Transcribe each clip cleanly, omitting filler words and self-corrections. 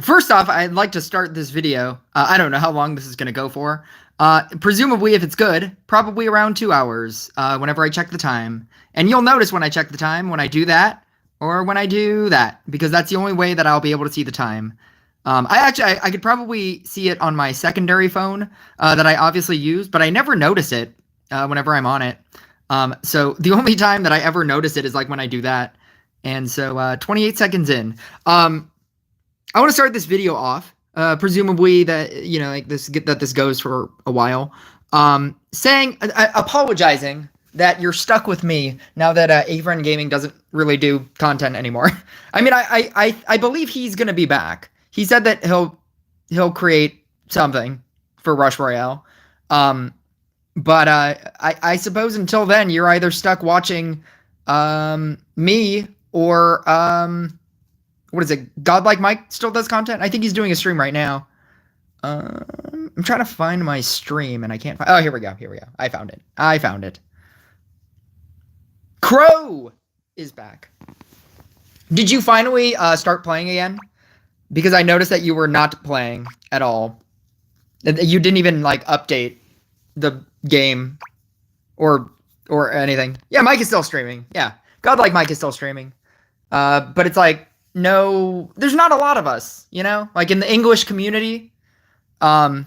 First off, I'd like to start this video. I don't know how long this is going to go for. Presumably, if it's good, probably around 2 hours whenever I check the time. And you'll notice when I check the time, when I do that, or when I do that, because that's the only way that I'll be able to see the time. I could probably see it on my secondary phone that I obviously use, but I never notice it whenever I'm on it. So the only time that I ever notice it is like when I do that. And so 28 seconds in. I want to start this video off, presumably that, you know, like this goes for a while, apologizing that you're stuck with me now that A-Friend Gaming doesn't really do content anymore. I mean, I believe he's gonna be back. He said that he'll create something for Rush Royale, but I suppose until then you're either stuck watching me or what is it? Godlike Mike still does content? I think he's doing a stream right now. I'm trying to find my stream and I can't find. Oh, here we go. I found it. Crow is back. Did you finally start playing again? Because I noticed that you were not playing at all. You didn't even like update the game or anything. Yeah, Mike is still streaming. Yeah, Godlike Mike is still streaming. But it's like, no, there's not a lot of us, you know, like in the English community. No,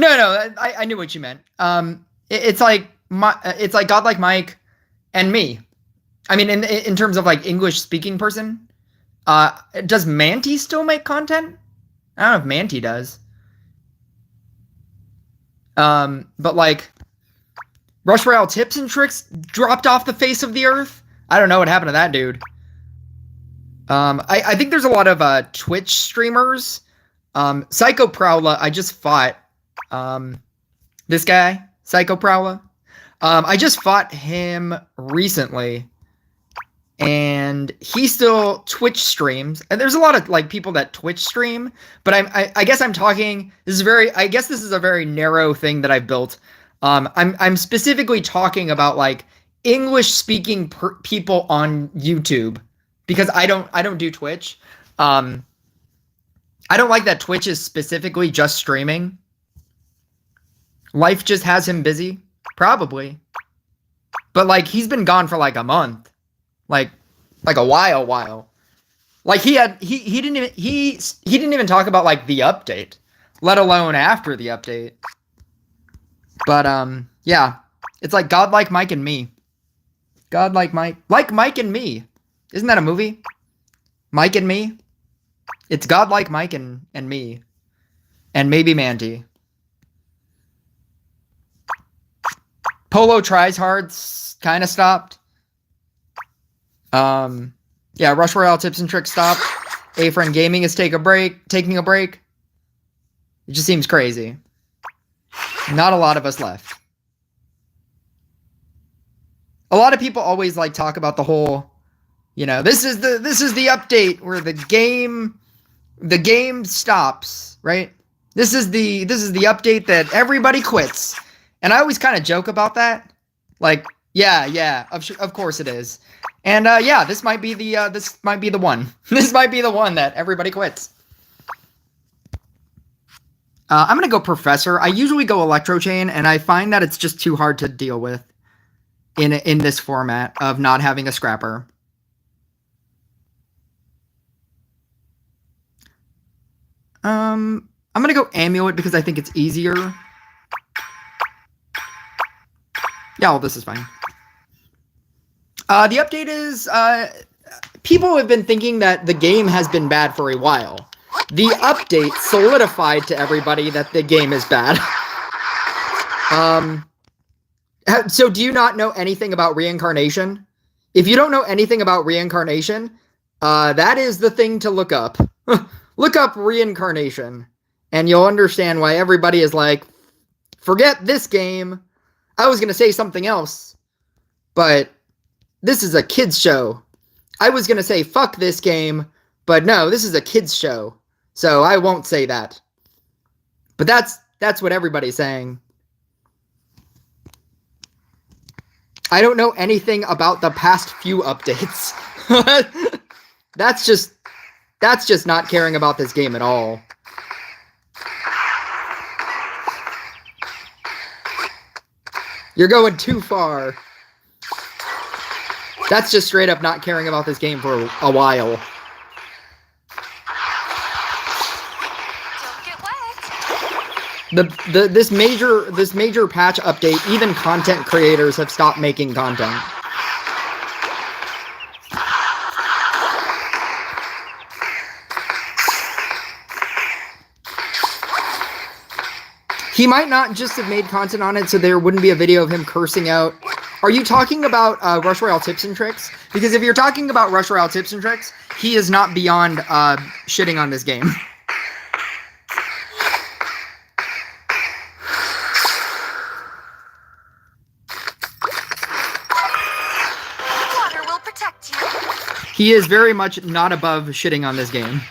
I knew what you meant. It's like Godlike Mike and me. I mean, in terms of like English speaking person. Does Manti still make content? I don't know if Manti does. But like Rush Royale tips and tricks dropped off the face of the earth. I don't know what happened to that dude. I think there's a lot of Twitch streamers. Psycho Prowler, I just fought this guy, Psycho Prowler. I just fought him recently, and he still Twitch streams. And there's a lot of like people that Twitch stream, but I guess I'm talking. I guess this is a very narrow thing that I've built. I'm specifically talking about like English speaking people on YouTube. Because I don't do Twitch. I don't like that Twitch is specifically just streaming. Life just has him busy, probably. But like he's been gone for like a month, like a while. Like he didn't even talk about like the update, let alone after the update. But yeah, it's like Godlike Mike and me. Godlike Mike, like Mike and me. Isn't that a movie? Mike and Me? It's Godlike Mike and me. And maybe Manti. Polo tries hard, kind of stopped. Yeah, Rush Royale tips and tricks stopped. A-Friend Gaming is taking a break. It just seems crazy. Not a lot of us left. A lot of people always like talk about the whole, you know, this is the update where the game stops, right? This is the update that everybody quits. And I always kind of joke about that. Like, yeah, of course it is. And yeah, this might be the one. This might be the one that everybody quits. I'm going to go Professor. I usually go Electro Chain, and I find that it's just too hard to deal with in this format of not having a scrapper. I'm gonna go Amulet because I think it's easier. Yeah, well, this is fine. The update is, people have been thinking that the game has been bad for a while. The update solidified to everybody that the game is bad. So do you not know anything about reincarnation? If you don't know anything about reincarnation, that is the thing to look up. Look up reincarnation, and you'll understand why everybody is like, forget this game. I was going to say something else, but this is a kids show. I was going to say fuck this game, but no, this is a kids show, so I won't say that. But that's what everybody's saying. I don't know anything about the past few updates. That's just That's just not caring about this game at all. You're going too far. That's just straight up not caring about this game for a while. Don't get wet. This major patch update, even content creators have stopped making content. He might not just have made content on it so there wouldn't be a video of him cursing out. Are you talking about Rush Royale tips and tricks? Because if you're talking about Rush Royale tips and tricks, he is not beyond shitting on this game. Water will protect you. He is very much not above shitting on this game.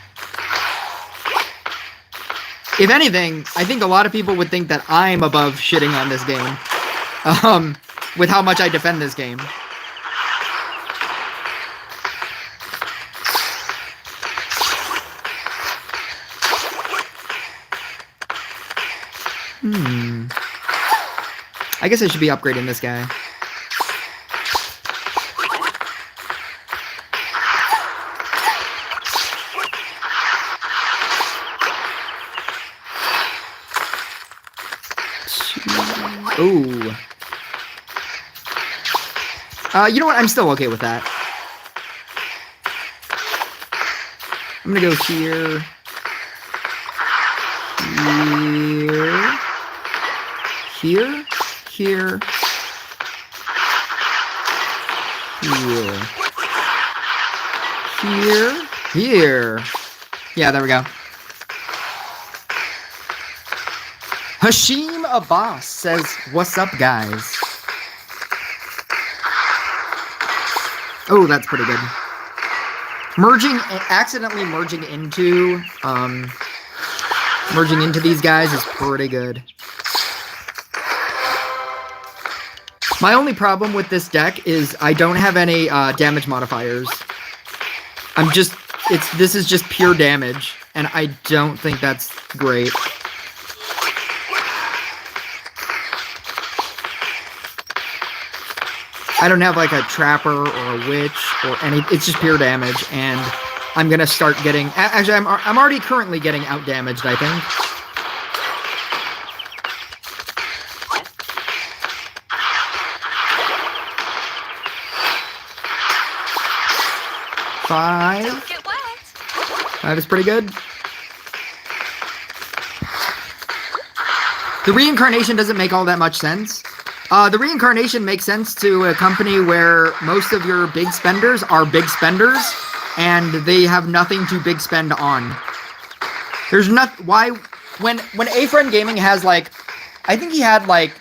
If anything, I think a lot of people would think that I'm above shitting on this game. With how much I defend this game. I guess I should be upgrading this guy. Ooh. You know what? I'm still okay with that. I'm gonna go here. Here. Here. Here. Here. Here. Yeah, there we go. Hashim Abbas says, "What's up, guys?" Oh, that's pretty good. Accidentally merging into these guys is pretty good. My only problem with this deck is I don't have any damage modifiers. This is just pure damage, and I don't think that's great. I don't have like a trapper or a witch or any. It's just pure damage, and I'm gonna start getting. Actually, I'm already currently getting out damaged, I think. Five. Don't get wet. 5 is pretty good. The reincarnation doesn't make all that much sense. The reincarnation makes sense to a company where most of your big spenders are big spenders, and they have nothing to big spend on. There's not why when A-Friend Gaming has like, I think he had like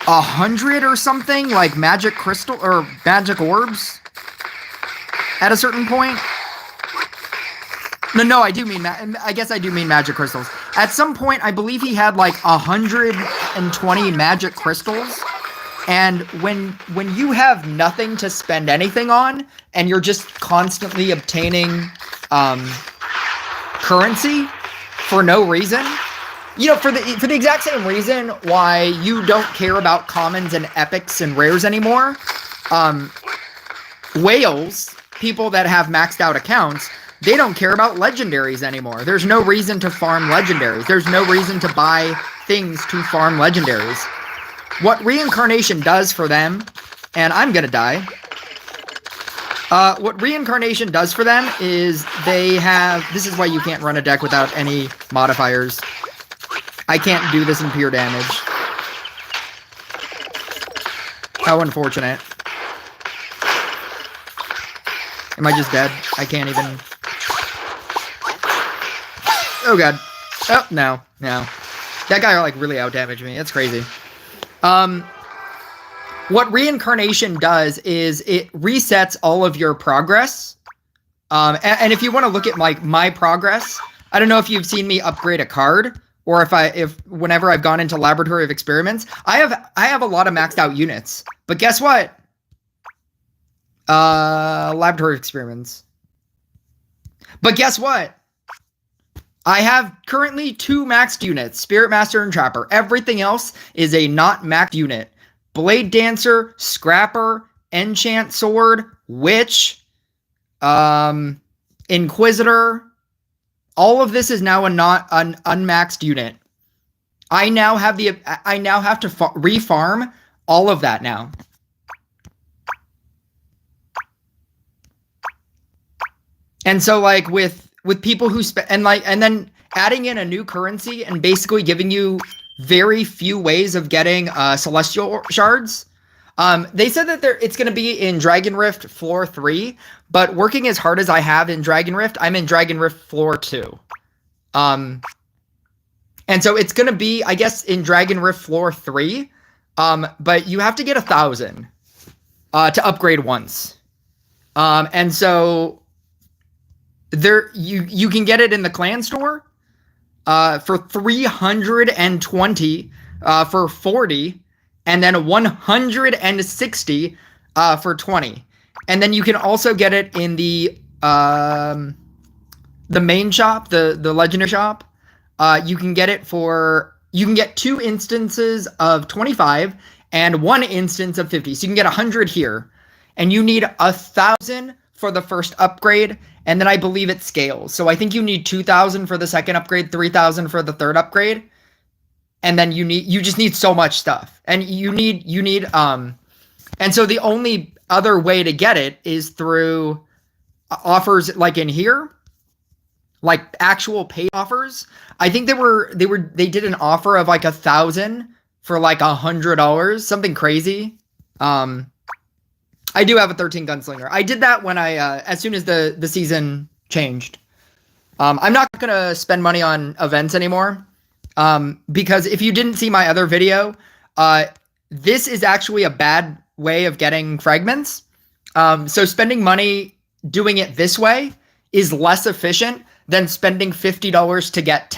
100 or something like magic crystal or magic orbs at a certain point. No, I do mean I guess I do mean magic crystals. At some point, I believe he had like 120 magic crystals. And when you have nothing to spend anything on, and you're just constantly obtaining currency for no reason, you know, for the exact same reason why you don't care about commons and epics and rares anymore, whales, people that have maxed out accounts, they don't care about legendaries anymore. There's no reason to farm legendaries. There's no reason to buy things to farm legendaries. What reincarnation does for them, and I'm gonna die. What reincarnation does for them is they have, this is why you can't run a deck without any modifiers. I can't do this in pure damage. How unfortunate. Am I just dead? I can't even. Oh god. Oh, no. That guy like really outdamaged me. That's crazy. What reincarnation does is it resets all of your progress. And if you want to look at like my progress, I don't know if you've seen me upgrade a card, or if whenever I've gone into Laboratory of Experiments, I have a lot of maxed out units. But guess what? Laboratory of Experiments. But guess what? I have currently 2 maxed units, Spirit Master and Trapper. Everything else is a not maxed unit. Blade Dancer, Scrapper, Enchant Sword, Witch, Inquisitor. All of this is now an unmaxed unit. I now have to refarm all of that now. And so like with people who spend and then adding in a new currency and basically giving you very few ways of getting celestial shards. They said that it's going to be in Dragon Rift floor 3, but working as hard as I have in Dragon Rift, I'm in Dragon Rift floor 2. And so it's going to be, I guess, in Dragon Rift floor 3. But you have to get 1,000 to upgrade once. And so there you can get it in the clan store for 320 for 40, and then 160 for 20. And then you can also get it in the main shop, the legendary shop. You can get 2 instances of 25 and 1 instance of 50. So you can get 100 here, and you need 1,000 for the first upgrade, and then I believe it scales. So I think you need 2,000 for the second upgrade, 3,000 for the third upgrade, and then you just need so much stuff, and you need and so the only other way to get it is through offers like in here, like actual pay offers. I think they did an offer of like 1,000 for like $100, something crazy. I do have a 13 Gunslinger. I did that when I as soon as the season changed. I'm not gonna spend money on events anymore, because if you didn't see my other video, this is actually a bad way of getting fragments. So spending money doing it this way is less efficient than spending $50 to get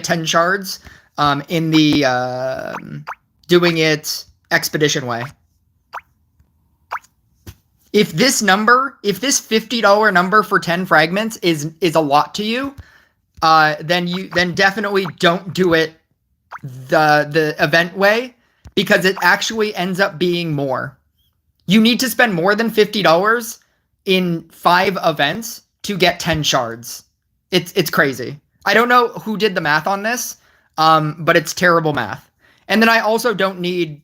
10 shards in the doing it expedition way. If this $50 number for 10 fragments is a lot to you, then definitely don't do it the event way, because it actually ends up being more. You need to spend more than $50 in 5 events to get 10 shards. It's crazy. I don't know who did the math on this, but it's terrible math. And then I also don't need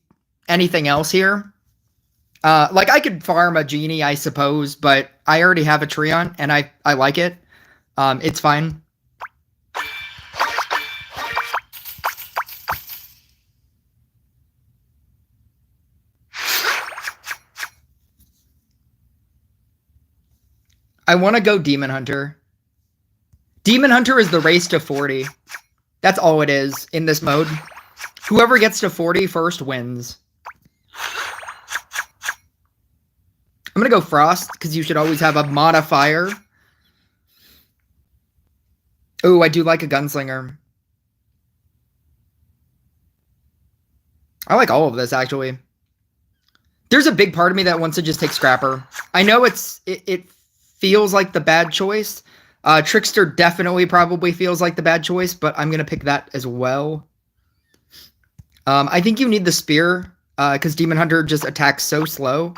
anything else here. Like I could farm a genie, I suppose, but I already have a Treant, and I like it. It's fine. I want to go Demon Hunter. Demon Hunter is the race to 40. That's all it is in this mode. Whoever gets to 40 first wins. I'm going to go Frost, because you should always have a modifier. Oh, I do like a Gunslinger. I like all of this, actually. There's a big part of me that wants to just take Scrapper. I know it feels like the bad choice. Trickster definitely probably feels like the bad choice, but I'm going to pick that as well. I think you need the Spear, because Demon Hunter just attacks so slow.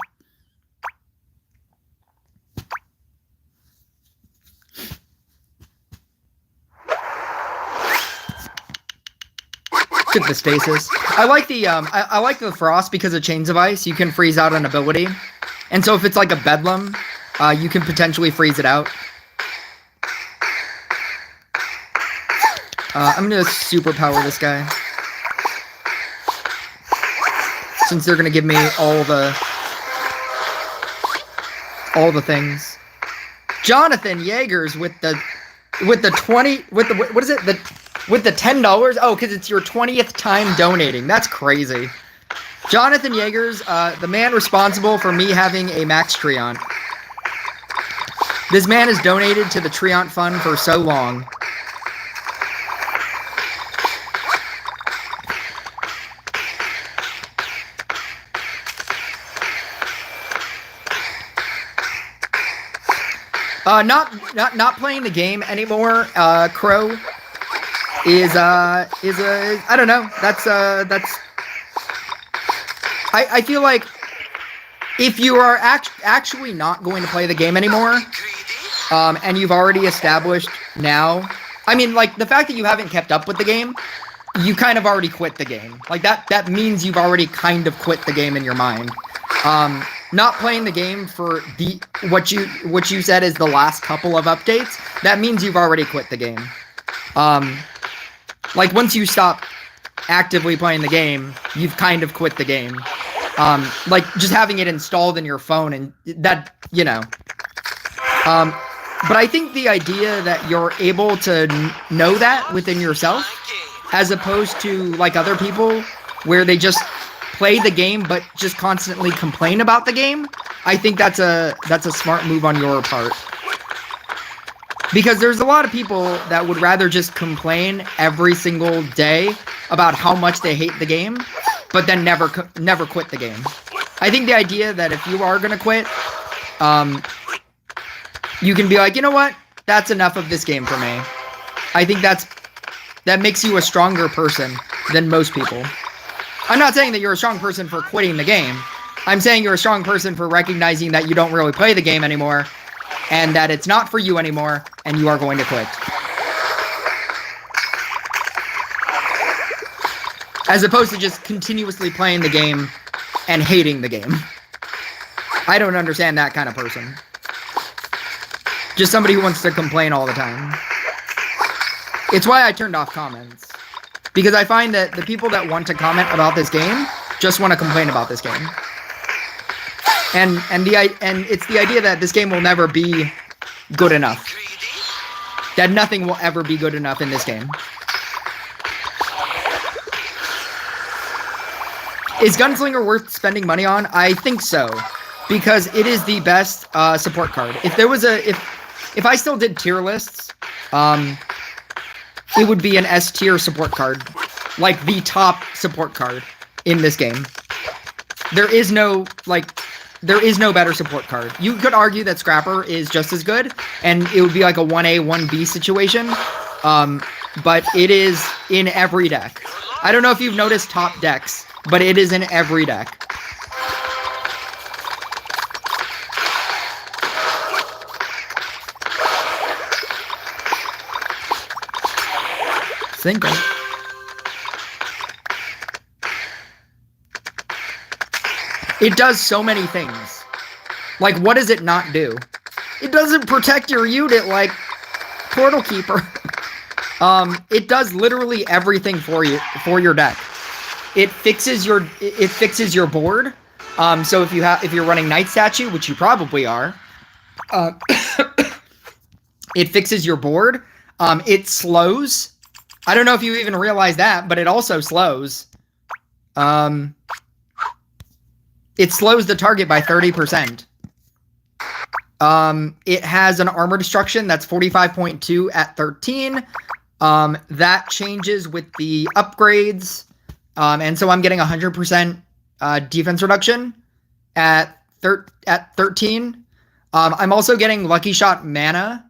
Took the Stasis. I like the I like the Frost because of Chains of Ice. You can freeze out an ability, and so if it's like a Bedlam, you can potentially freeze it out. I'm gonna superpower this guy, since they're gonna give me all the things. Jonathan Yeagers with the 20 with the what is it with the $10? Oh, because it's your 20th time donating. That's crazy. Jonathan Yeagers, the man responsible for me having a max Treant. This man has donated to the Treant Fund for so long. Not playing the game anymore. Crow is a I don't know. That's I feel like if you are actually not going to play the game anymore, and you've already established now, I mean, like, the fact that you haven't kept up with the game, you kind of already quit the game. Like, that means you've already kind of quit the game in your mind. Not playing the game for what you said is the last couple of updates, that means you've already quit the game. Like, once you stop actively playing the game, you've kind of quit the game. Like, just having it installed in your phone, and that, you know. But I think the idea that you're able to know that within yourself, as opposed to, like, other people, where they just play the game but just constantly complain about the game, I think that's a smart move on your part. Because there's a lot of people that would rather just complain every single day about how much they hate the game, but then never quit the game. I think the idea that if you are gonna quit, you can be like, you know what? That's enough of this game for me. I think that makes you a stronger person than most people. I'm not saying that you're a strong person for quitting the game. I'm saying you're a strong person for recognizing that you don't really play the game anymore, and that it's not for you anymore, and you are going to quit. As opposed to just continuously playing the game and hating the game. I don't understand that kind of person. Just somebody who wants to complain all the time. It's why I turned off comments. Because I find that the people that want to comment about this game just want to complain about this game. And it's the idea that this game will never be good enough. That nothing will ever be good enough in this game. Is Gunslinger worth spending money on? I think so. Because it is the best support card. If there was if I still did tier lists, it would be an S tier support card. Like, the top support card in this game. There is no better support card. You could argue that Scrapper is just as good, and it would be like a 1A, 1B situation. But it is in every deck. I don't know if you've noticed top decks, but it is in every deck. Thinking. It does so many things. Like, what does it not do? It doesn't protect your unit like Portal Keeper. It does literally everything for you, for your deck. It fixes your board. So if you're running Night Statue, which you probably are, it fixes your board. It slows. I don't know if you even realize that, but it also slows. It slows the target by 30%. It has an armor destruction that's 45.2 at 13. That changes with the upgrades. And so I'm getting 100% defense reduction at 13. I'm also getting Lucky Shot mana.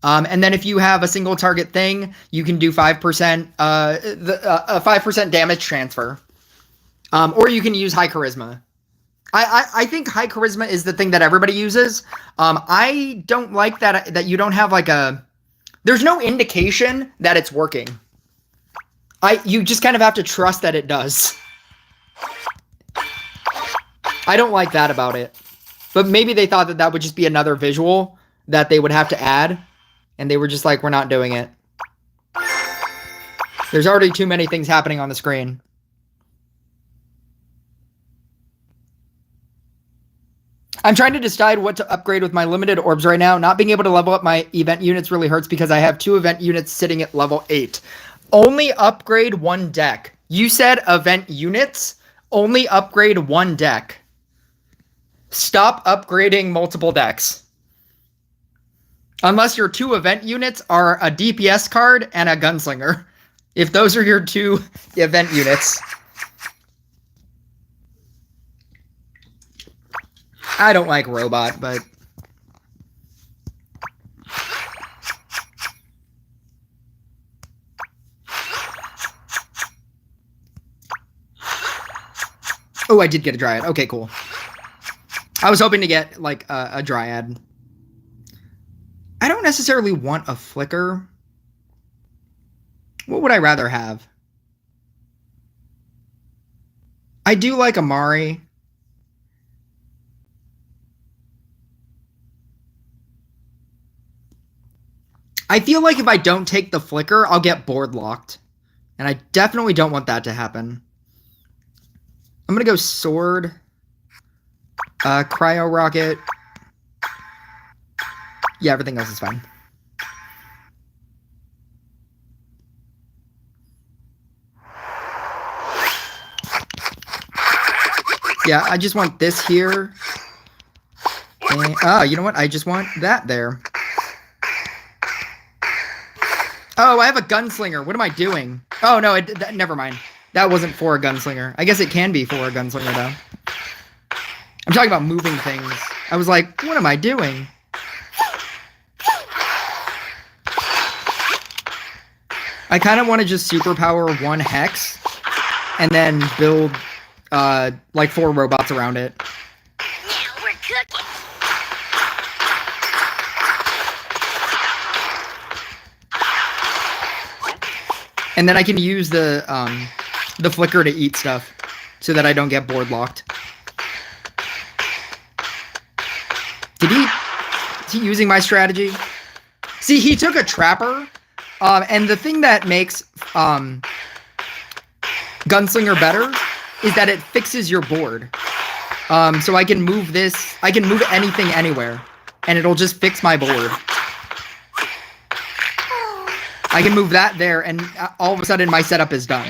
And then if you have a single target thing, you can do 5%, a 5% damage transfer. Or you can use High Charisma. I think High Charisma is the thing that everybody uses. I don't like that you don't have like there's no indication that it's working. You just kind of have to trust that it does. I don't like that about it. But maybe they thought that would just be another visual that they would have to add. And they were just like, we're not doing it. There's already too many things happening on the screen. I'm trying to decide what to upgrade with my limited orbs right now. Not being able to level up my event units really hurts because I have 2 event units sitting at level 8. Only upgrade 1 deck. You said event units? Only upgrade 1 deck. Stop upgrading multiple decks. Unless your 2 event units are a DPS card and a Gunslinger. If those are your 2 event units. I don't like Robot, but Oh, I did get a dryad. Okay, cool. I was hoping to get, like, a dryad. I don't necessarily want a flicker. What would I rather have? I do like Amari. I feel like if I don't take the flicker, I'll get board locked. And I definitely don't want that to happen. I'm going to go sword. Cryo rocket. Yeah, everything else is fine. Yeah, I just want this here. And, you know what? I just want that there. Oh, I have a gunslinger. What am I doing? Oh, no, never mind. That wasn't for a gunslinger. I guess it can be for a gunslinger, though. I'm talking about moving things. I was like, what am I doing? I kind of want to just superpower one hex and then build, like 4 robots around it. Now we're cooking. And then I can use the flicker to eat stuff so that I don't get board locked. Is he using my strategy? See, he took a trapper, and the thing that makes Gunslinger better is that it fixes your board. So I can move this, I can move anything anywhere, and it'll just fix my board. I can move that there, and all of a sudden my setup is done.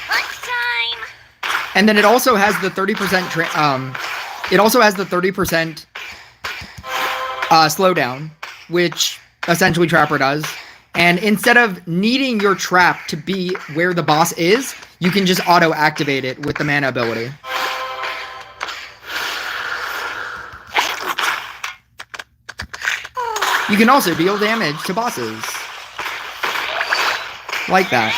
Lunchtime. And then it also has the 30% it also has the 30% slowdown, which essentially Trapper does. And instead of needing your trap to be where the boss is, you can just auto-activate it with the mana ability. You can also deal damage to bosses. Like that.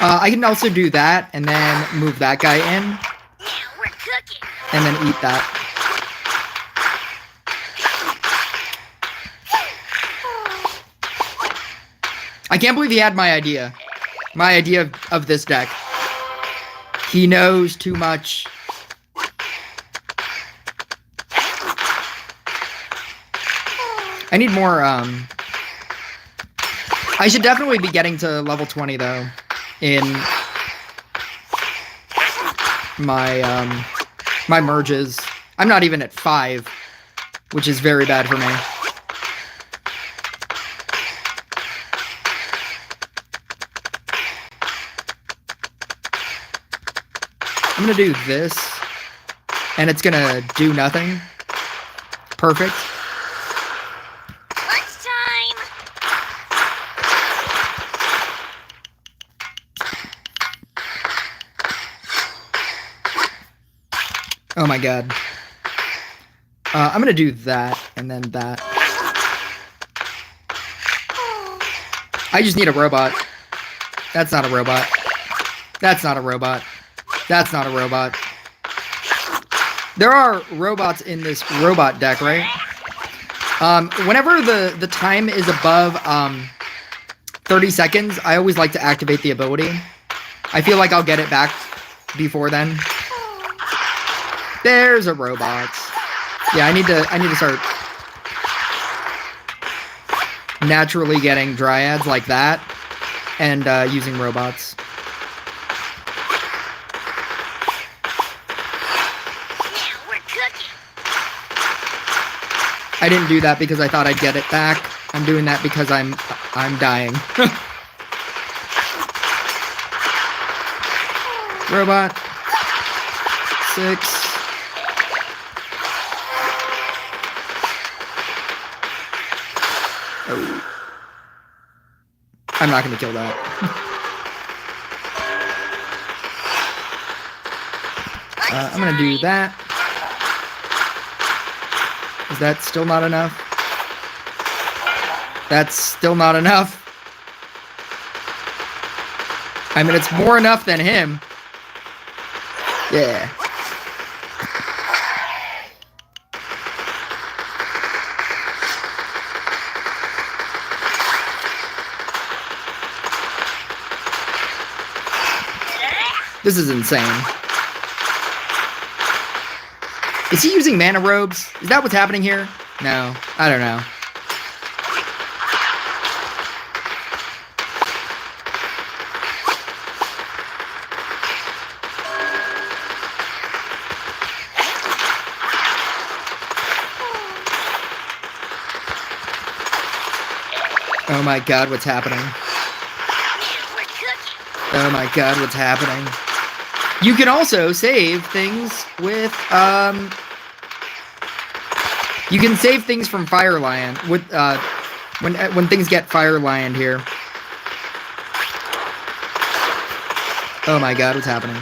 I can also do that and then move that guy in. Now we're cooking. And then eat that. I can't believe he had my idea. My idea of this deck. He knows too much. I need more, I should definitely be getting to level 20, though, in my, my merges. I'm not even at 5, which is very bad for me. I'm gonna do this, and it's gonna do nothing. Perfect. Lunchtime. Oh my god. I'm gonna do that, and then that. I just need a robot. That's not a robot. That's not a robot. That's not a robot. There are robots in this robot deck, right? Whenever the time is above 30 seconds, I always like to activate the ability. I feel like I'll get it back before then. There's a robot. Yeah, I need to start naturally getting dryads like that and using robots. I didn't do that because I thought I'd get it back. I'm doing that because I'm dying. Robot. 6. Oh. I'm not going to kill that. I'm going to do that. Is that still not enough? That's still not enough. I mean, it's more enough than him. Yeah. This is insane. Is he using mana robes? Is that what's happening here? No, I don't know. Oh my god, what's happening? Oh my god, what's happening? You can also save things with, you can save things from Fire Lion, with, when things get Fire Lion here. Oh my god, what's happening?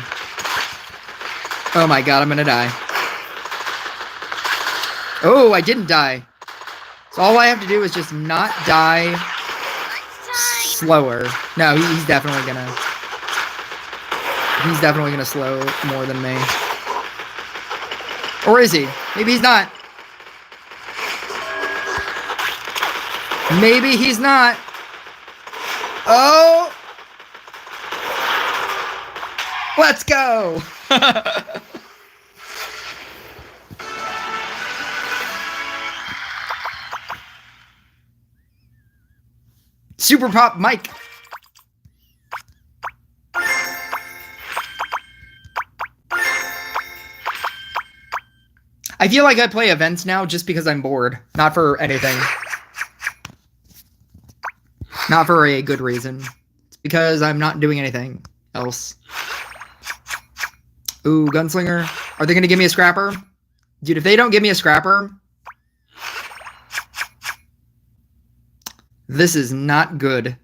Oh my god, I'm gonna die. Oh, I didn't die. So all I have to do is just not die slower. No, he's definitely gonna... He's definitely gonna slow more than me. Or is he? Maybe he's not. Maybe he's not. Oh! Let's go! Super Pop Mike. I feel like I play events now just because I'm bored. Not for anything. Not for a good reason. It's because I'm not doing anything else. Ooh, Gunslinger. Are they going to give me a scrapper? Dude, if they don't give me a scrapper... This is not good.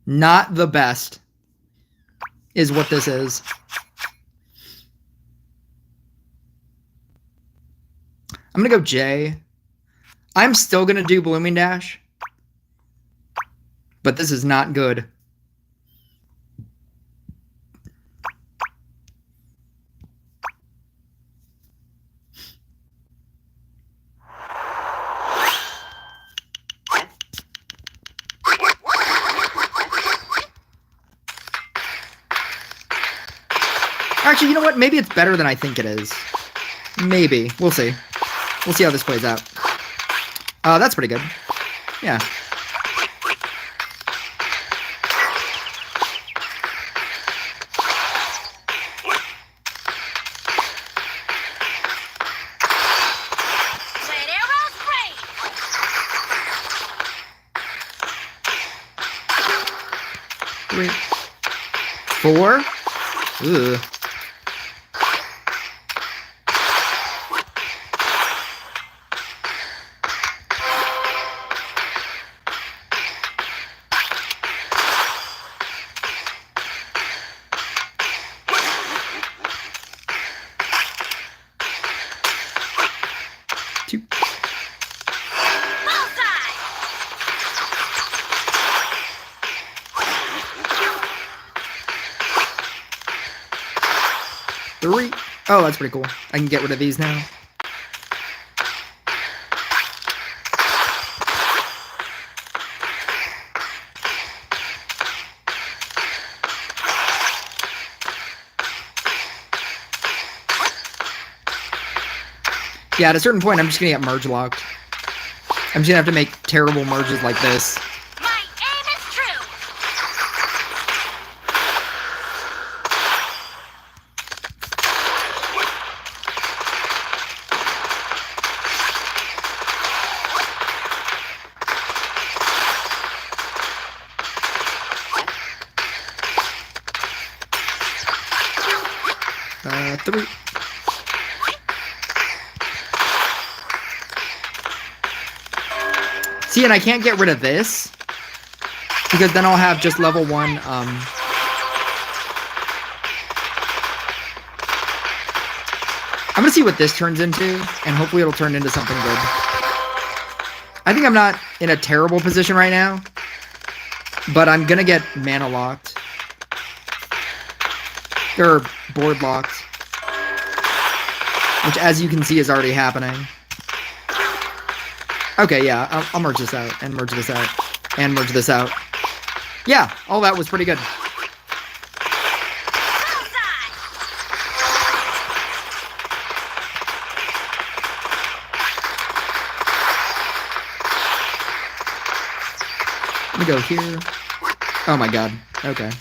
Not the best. Is what this is. I'm gonna go J. I'm still gonna do Blooming Dash. But this is not good. Actually, you know what? Maybe it's better than I think it is. Maybe. We'll see. We'll see how this plays out. That's pretty good. Yeah. Three. Four. Ugh. Two. Three. Oh, that's pretty cool. I can get rid of these now. Yeah, at a certain point, I'm just gonna get merge locked. I'm just gonna have to make terrible merges like this. My aim is true. Three. See, and I can't get rid of this because then I'll have just level 1. I'm gonna see what this turns into, and hopefully it'll turn into something good. I think I'm not in a terrible position right now, but I'm gonna get mana locked. Or board locked. Which, as you can see, is already happening. Okay, yeah, I'll merge this out, and merge this out, and merge this out. Yeah, all that was pretty good. Let me go here. Oh my god. Okay.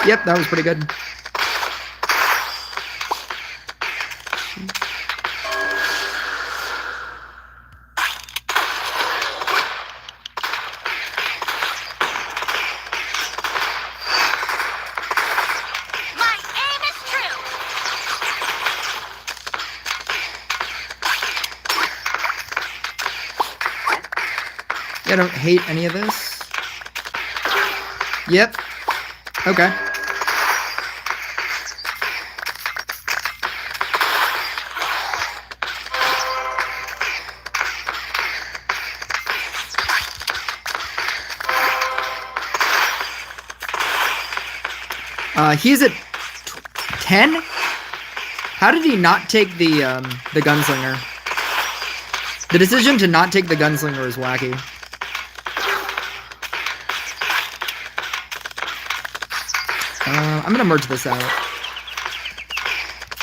Yep, that was pretty good. My aim is true. Yeah, I don't hate any of this. Yep. Okay. He's at 10? How did he not take the Gunslinger? The decision to not take the Gunslinger is wacky. I'm gonna merge this out.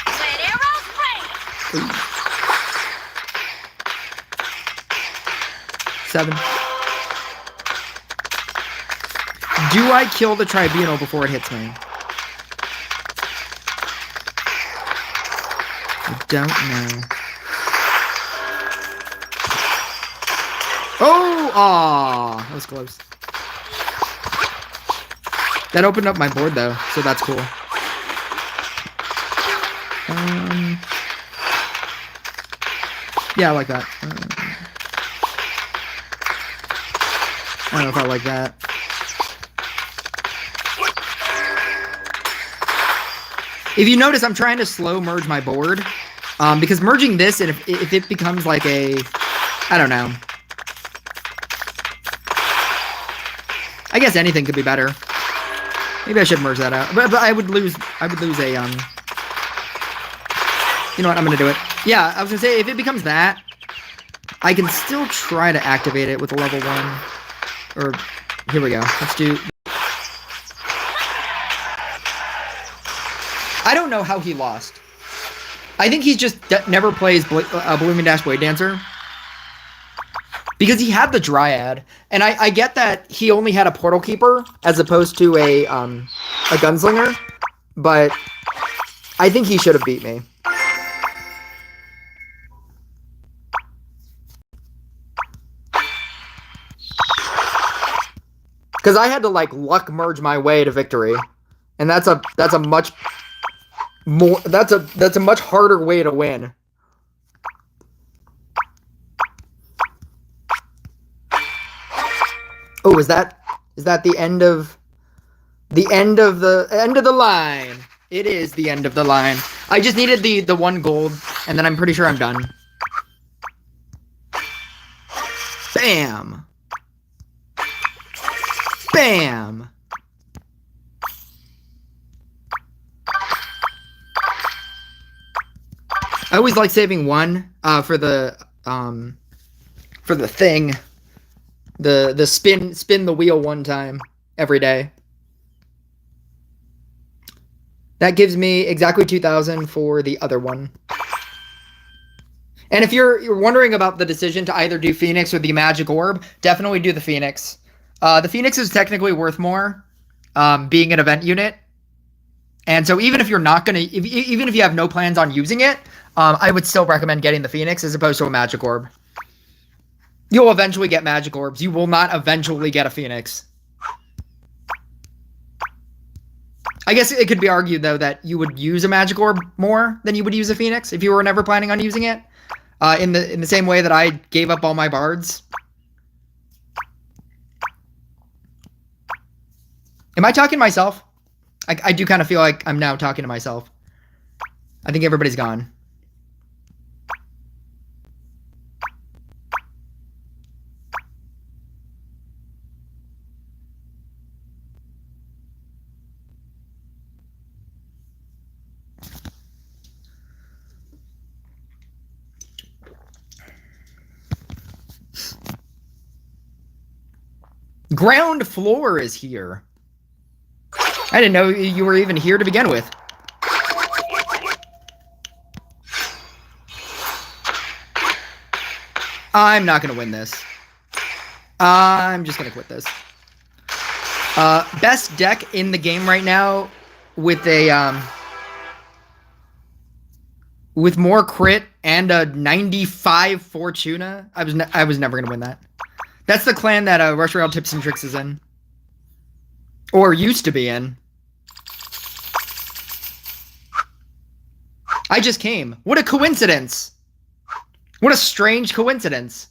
When arrows rain. 7. Do I kill the Tribunal before it hits me? I don't know. Oh! Aw! That was close. That opened up my board, though, so that's cool. Yeah, I like that. I don't know if I like that. If you notice, I'm trying to slow merge my board. Because merging this, and if it becomes like a... I don't know. I guess anything could be better. Maybe I should merge that out. But I would lose a... You know what? I'm going to do it. Yeah, I was going to say, if it becomes that, I can still try to activate it with a level 1. Or, here we go. Let's do... I don't know how he lost. I think he just never plays Blooming Dash Blade Dancer. Because he had the Dryad. And I get that he only had a Portal Keeper as opposed to a Gunslinger. But I think he should have beat me. Because I had to, like, luck merge my way to victory. And that's a much more... That's a much harder way to win. Oh, is that the end of... The end of the line. It is the end of the line. I just needed the 1 gold, and then I'm pretty sure I'm done. Bam! Bam! I always like saving 1 for the thing. The spin the wheel 1 time every day. That gives me exactly 2,000 for the other one. And if you're wondering about the decision to either do Phoenix or the Magic Orb, definitely do the Phoenix. The Phoenix is technically worth more, being an event unit. And so even if you're not going to... Even if you have no plans on using it, I would still recommend getting the Phoenix as opposed to a Magic Orb. You'll eventually get Magic Orbs. You will not eventually get a Phoenix. I guess it could be argued, though, that you would use a Magic Orb more than you would use a Phoenix if you were never planning on using it. In the same way that I gave up all my bards. Am I talking to myself? I do kind of feel like I'm now talking to myself. I think everybody's gone. Ground floor is here. I didn't know you were even here to begin with. I'm not going to win this. I'm just going to quit this. Best deck in the game right now with a with more crit and a 95 Fortuna. I was never going to win that. That's the clan that Rush Royale Tips and Tricks is in. Or used to be in. I just came. What a coincidence. What a strange coincidence.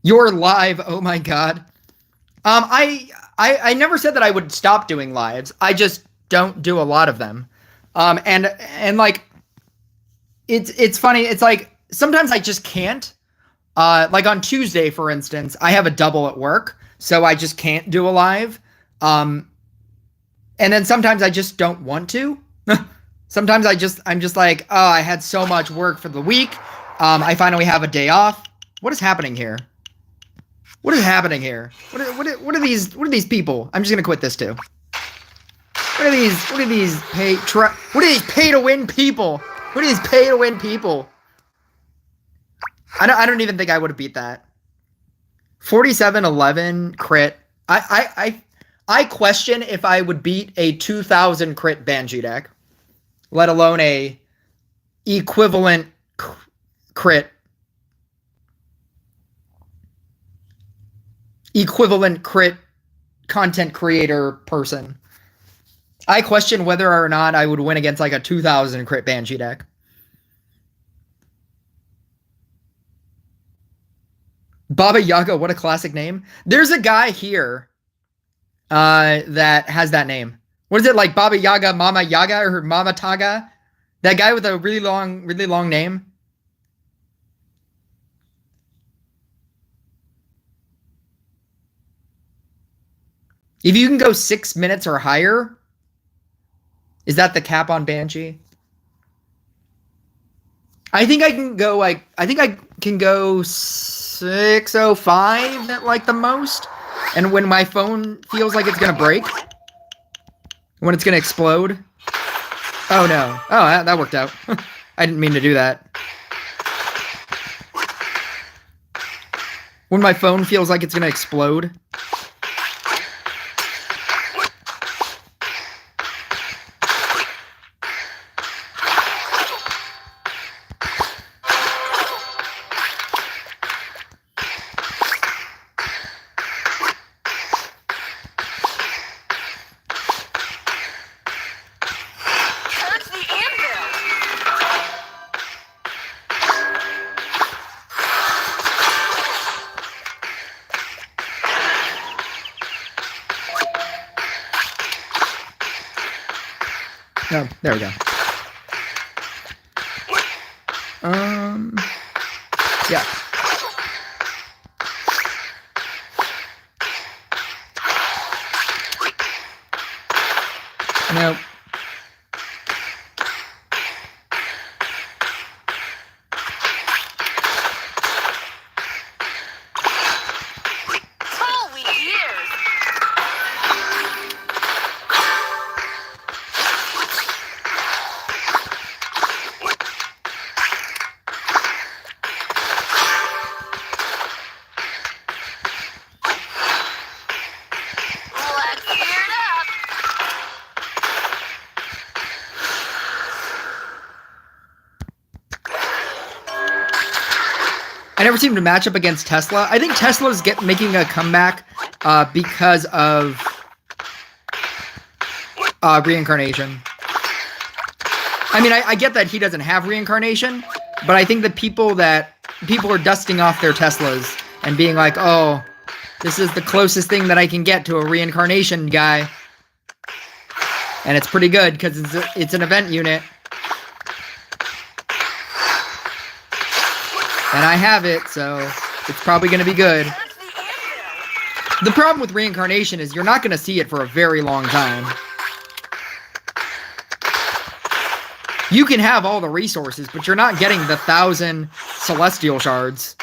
You're live. Oh my god. I never said that I would stop doing lives. I just don't do a lot of them. And like it's funny. It's like sometimes I just can't. Like on Tuesday, for instance, I have a double at work, so I just can't do a live. And then sometimes I just don't want to. Sometimes I'm just like, oh, I had so much work for the week. I finally have a day off. What is happening here? What is happening here? What are these people? I'm just gonna quit this too. What are these pay to win people? What are these pay to win people? I don't even think I would have beat that. 47-11 crit. I question if I would beat a 2000 crit Banshee deck, let alone a equivalent crit content creator person. I question whether or not I would win against like a 2000 crit Banshee deck. Baba Yaga, what a classic name. There's a guy here that has that name. What is it, like Baba Yaga, Mama Yaga, or Mama Taga? That guy with a really long name. If you can go 6 minutes or higher, is that the cap on Banshee? I think I can go like, I think I can go 605 at like the most. And when my phone feels like it's gonna break, when it's gonna explode. Oh no. Oh, that worked out. I didn't mean to do that. When my phone feels like it's gonna explode. No, there we go. Yeah. Nope. Holy years! Let's gear it up! I never seem to match up against Tesla. I think Tesla's making a comeback because of reincarnation. I mean, I get that he doesn't have reincarnation, but I think that people are dusting off their Teslas and being like, oh, this is the closest thing that I can get to a reincarnation guy. And it's pretty good because it's an event unit. And I have it, so it's probably going to be good. The problem with reincarnation is you're not going to see it for a very long time. You can have all the resources, but you're not getting the 1,000 celestial shards.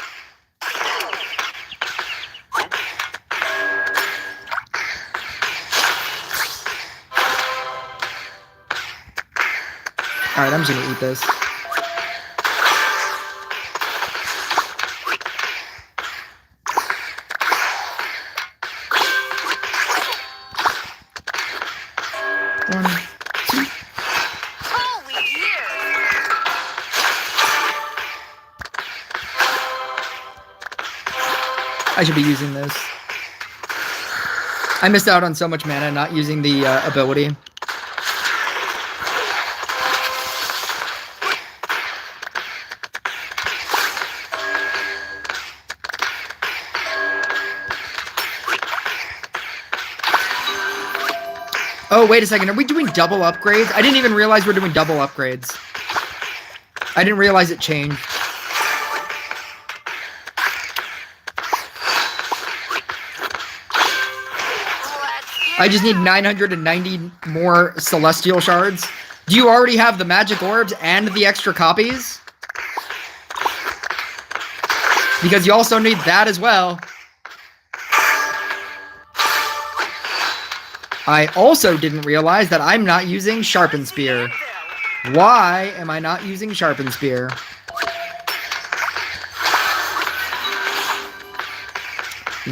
Alright, I'm just gonna eat this. I should be using this. I missed out on so much mana not using the ability. Oh, wait a second. Are we doing double upgrades? I didn't even realize we're doing double upgrades. I didn't realize it changed. I just need 990 more celestial shards. Do you already have the magic orbs and the extra copies? Because you also need that as well. I also didn't realize that I'm not using Sharpen Spear. Why am I not using Sharpen Spear?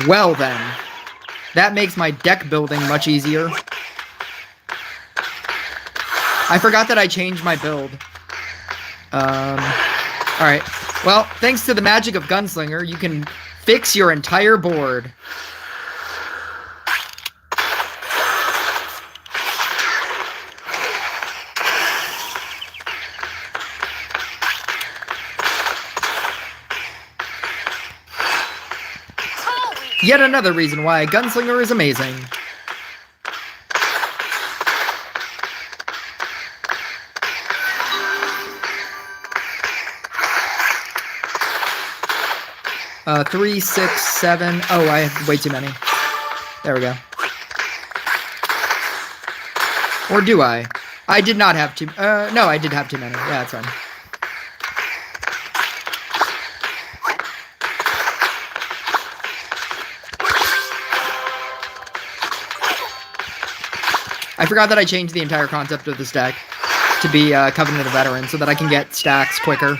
Well then. That makes my deck building much easier. I forgot that I changed my build. Alright. Well, thanks to the magic of Gunslinger, you can fix your entire board. Yet another reason why Gunslinger is amazing. Three, 6, 7. Oh, I have way too many. There we go. Or do I? I did not have too... no, I did have too many. Yeah, that's fine. I forgot that I changed the entire concept of this deck to be Covenant of Veterans so that I can get stacks quicker.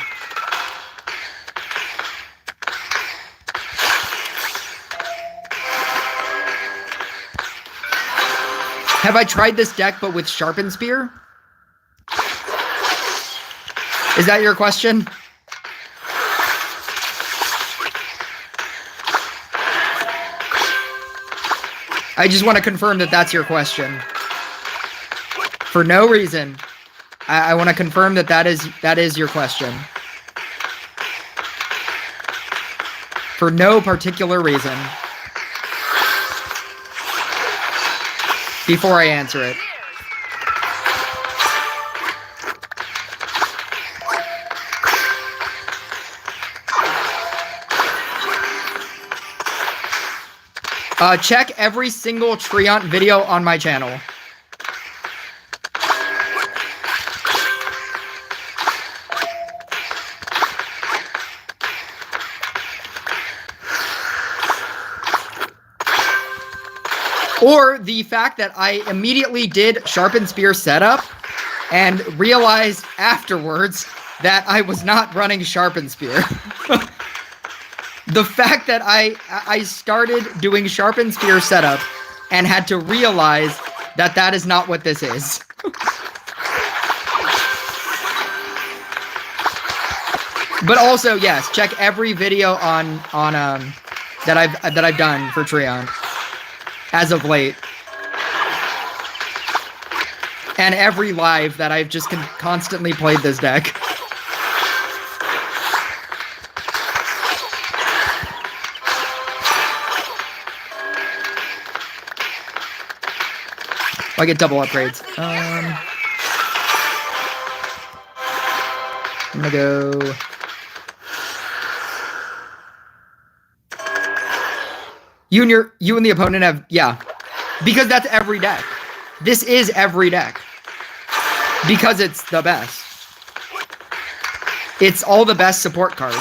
Have I tried this deck but with Sharpen Spear? Is that your question? I just want to confirm that that's your question. For no reason. I want to confirm that that is your question. For no particular reason. Before I answer it. Check every single Treant video on my channel. Or the fact that I immediately did Sharpen Spear setup and realized afterwards that I was not running Sharpen Spear. The fact that I started doing Sharpen Spear setup and had to realize that that is not what this is. But also, yes, check every video on that I've done for Treant as of late. And every live that I've just constantly played this deck. I get double upgrades. I'm gonna go. You and the opponent have, yeah, because that's every deck. This is every deck because it's the best. It's all the best support cards.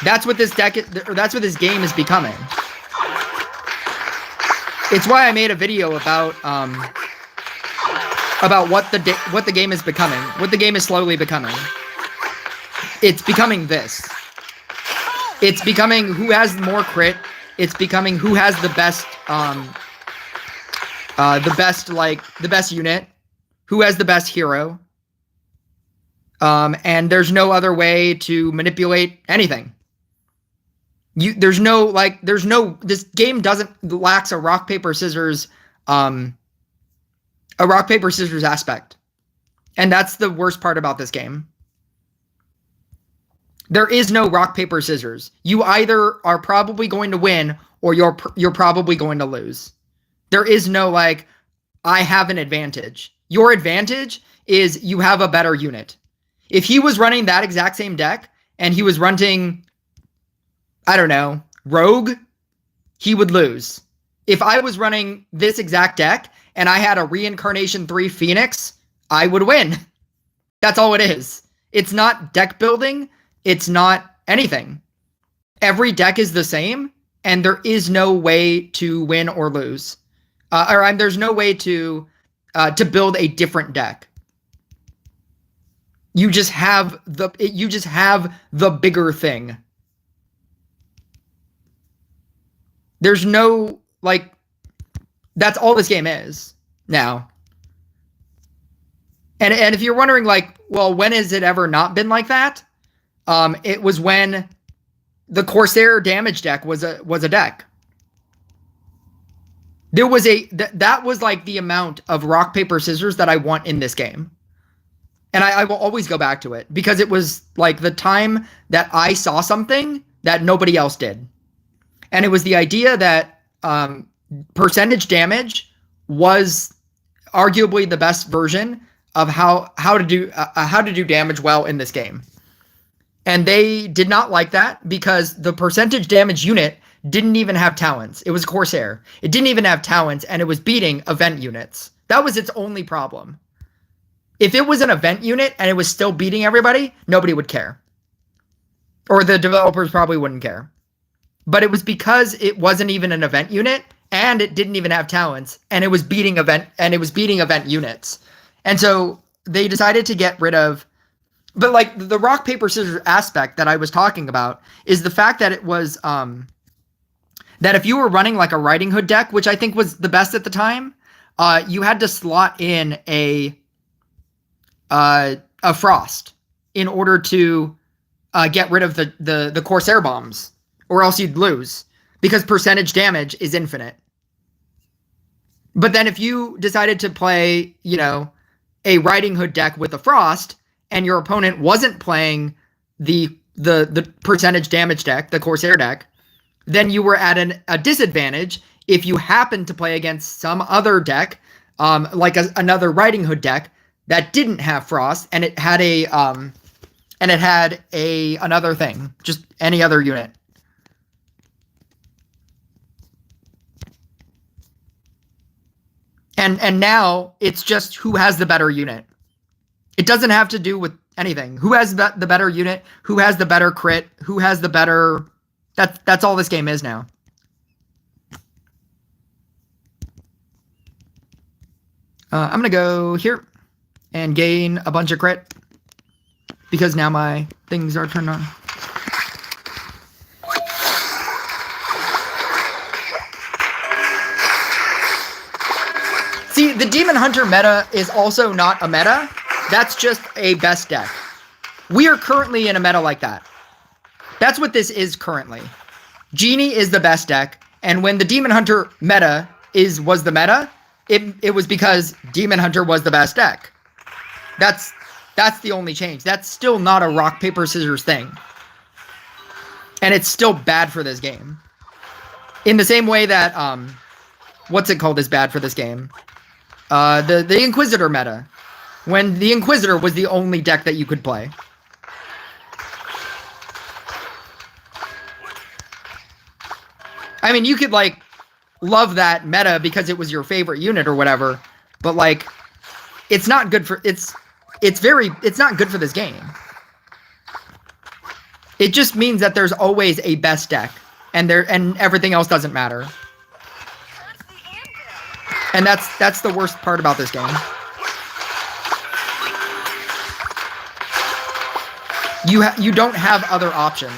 That's what this deck, or that's what this game is becoming. It's why I made a video about what the game is becoming, what the game is slowly becoming. It's becoming this. It's becoming who has more crit. It's becoming who has the best unit, who has the best hero. And there's no other way to manipulate anything. This game lacks a rock, paper, scissors, aspect. And that's the worst part about this game. There is no rock, paper, scissors. You either are probably going to win or you're probably going to lose. There is no like, I have an advantage. Your advantage is you have a better unit. If he was running that exact same deck and he was running, I don't know, Rogue, he would lose. If I was running this exact deck and I had a Reincarnation 3 Phoenix, I would win. That's all it is. It's not deck building. It's not anything. Every deck is the same, and there is no way to win or lose. There's no way to build a different deck. You just have the bigger thing. There's no, like, that's all this game is now. And if you're wondering, like, well, when has it ever not been like that? It was when the Corsair damage deck was a deck. There was that was like the amount of rock, paper, scissors that I want in this game. And I will always go back to it because it was like the time that I saw something that nobody else did. And it was the idea that percentage damage was arguably the best version of how to do damage well in this game. And they did not like that because the percentage damage unit didn't even have talents. It was Corsair. It didn't even have talents, and it was beating event units. That was its only problem. If it was an event unit and it was still beating everybody, nobody would care. Or the developers probably wouldn't care. But it was because it wasn't even an event unit and it didn't even have talents and it was beating event units. And so they decided to get rid of, but like the rock, paper, scissors aspect that I was talking about is the fact that it was that if you were running like a Riding Hood deck, which I think was the best at the time, you had to slot in a Frost in order to get rid of the Corsair bombs, or else you'd lose because percentage damage is infinite. But then if you decided to play, you know, a Riding Hood deck with a Frost and your opponent wasn't playing the percentage damage deck, the Corsair deck, then you were at a disadvantage if you happened to play against some other deck, like another Riding Hood deck that didn't have Frost and it had another thing, just any other unit. And now it's just who has the better unit. It doesn't have to do with anything. Who has the better unit? Who has the better crit? Who has the better... That's all this game is now. I'm going to go here and gain a bunch of crit because now my things are turned on. See, the Demon Hunter meta is also not a meta. That's just a best deck. We are currently in a meta like that. That's what this is currently. Genie is the best deck, and when the Demon Hunter meta was the meta, it was because Demon Hunter was the best deck. That's the only change. That's still not a rock, paper, scissors thing. And it's still bad for this game. In the same way that, what's it called is bad for this game? The Inquisitor meta. When the Inquisitor was the only deck that you could play. I mean, you could, like, love that meta because it was your favorite unit or whatever, but, like, it's not good for, it's not good for this game. It just means that there's always a best deck, and everything else doesn't matter. And that's the worst part about this game. You don't have other options.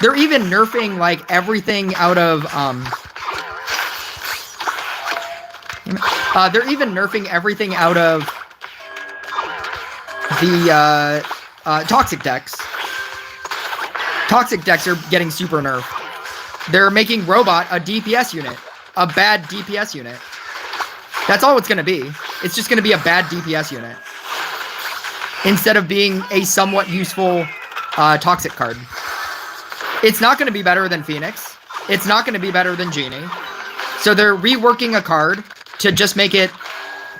They're even nerfing, like, everything out of, they're even nerfing everything out of the, toxic decks. Toxic decks are getting super nerfed. They're making Robot a DPS unit. A bad DPS unit. That's all it's gonna be. It's just gonna be a bad DPS unit. Instead of being a somewhat useful, toxic card. It's not going to be better than Phoenix. It's not going to be better than Genie. So they're reworking a card to just make it,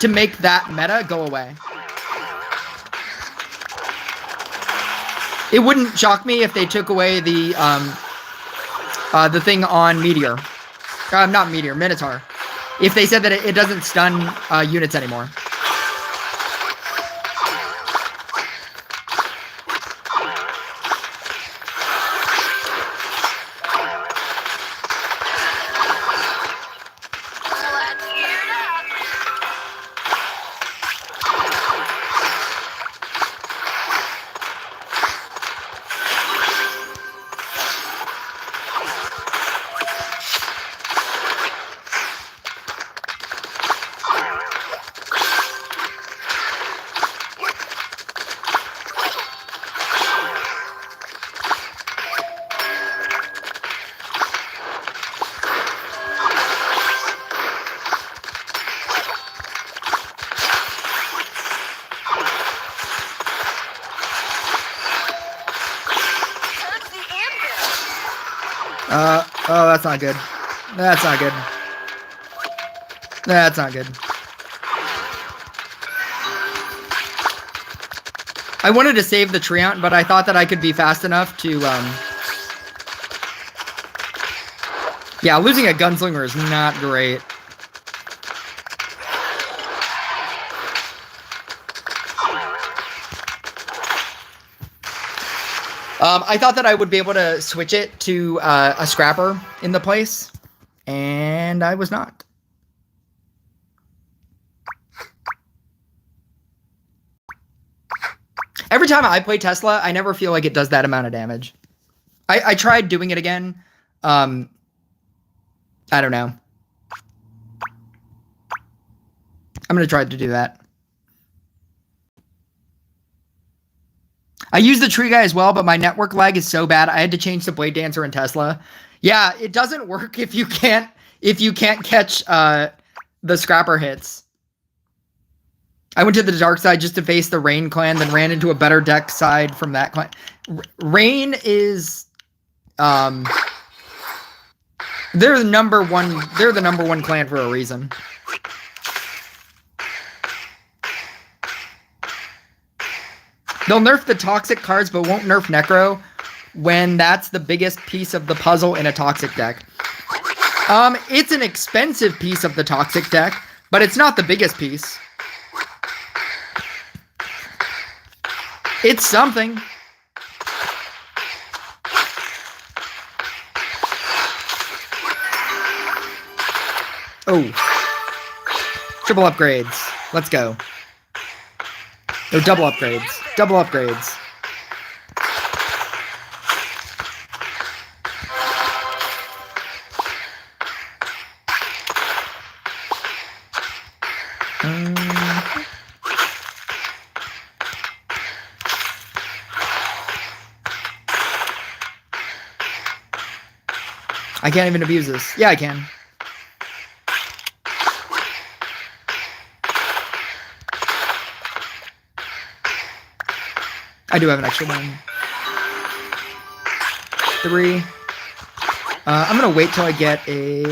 to make that meta go away. It wouldn't shock me if they took away the thing on Meteor. Not Meteor, Minotaur. If they said that it doesn't stun units anymore. Oh, that's not good. That's not good. That's not good. I wanted to save the Treant, but I thought that I could be fast enough to, yeah, losing a Gunslinger is not great. I thought that I would be able to switch it to a Scrapper in the place, and I was not. Every time I play Tesla, I never feel like it does that amount of damage. I tried doing it again. I don't know. I'm going to try to do that. I use the Tree Guy as well, but my network lag is so bad, I had to change to Blade Dancer and Tesla. Yeah, it doesn't work if you can't catch the Scrapper hits. I went to the dark side just to face the Rain clan, then ran into a better deck side from that clan. Rain is they're the number one clan for a reason. They'll nerf the toxic cards, but won't nerf Necro when that's the biggest piece of the puzzle in a toxic deck. It's an expensive piece of the toxic deck, but it's not the biggest piece. It's something. Oh. Triple upgrades. Let's go. No, double upgrades. Double upgrades. I can't even abuse this. Yeah, I can. I do have an extra one. 3. I'm gonna wait till I get a.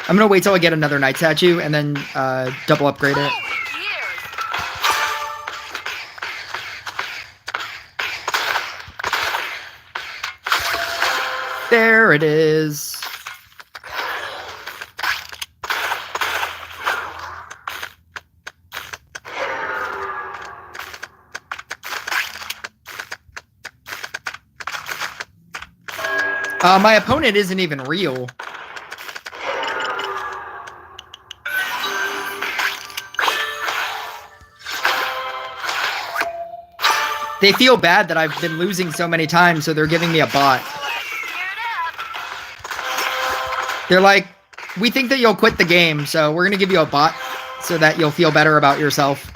I'm gonna wait till I get another Night Statue and then double upgrade it. There it is. My opponent isn't even real. They feel bad that I've been losing so many times, so they're giving me a bot. They're like, we think that you'll quit the game, so we're going to give you a bot so that you'll feel better about yourself.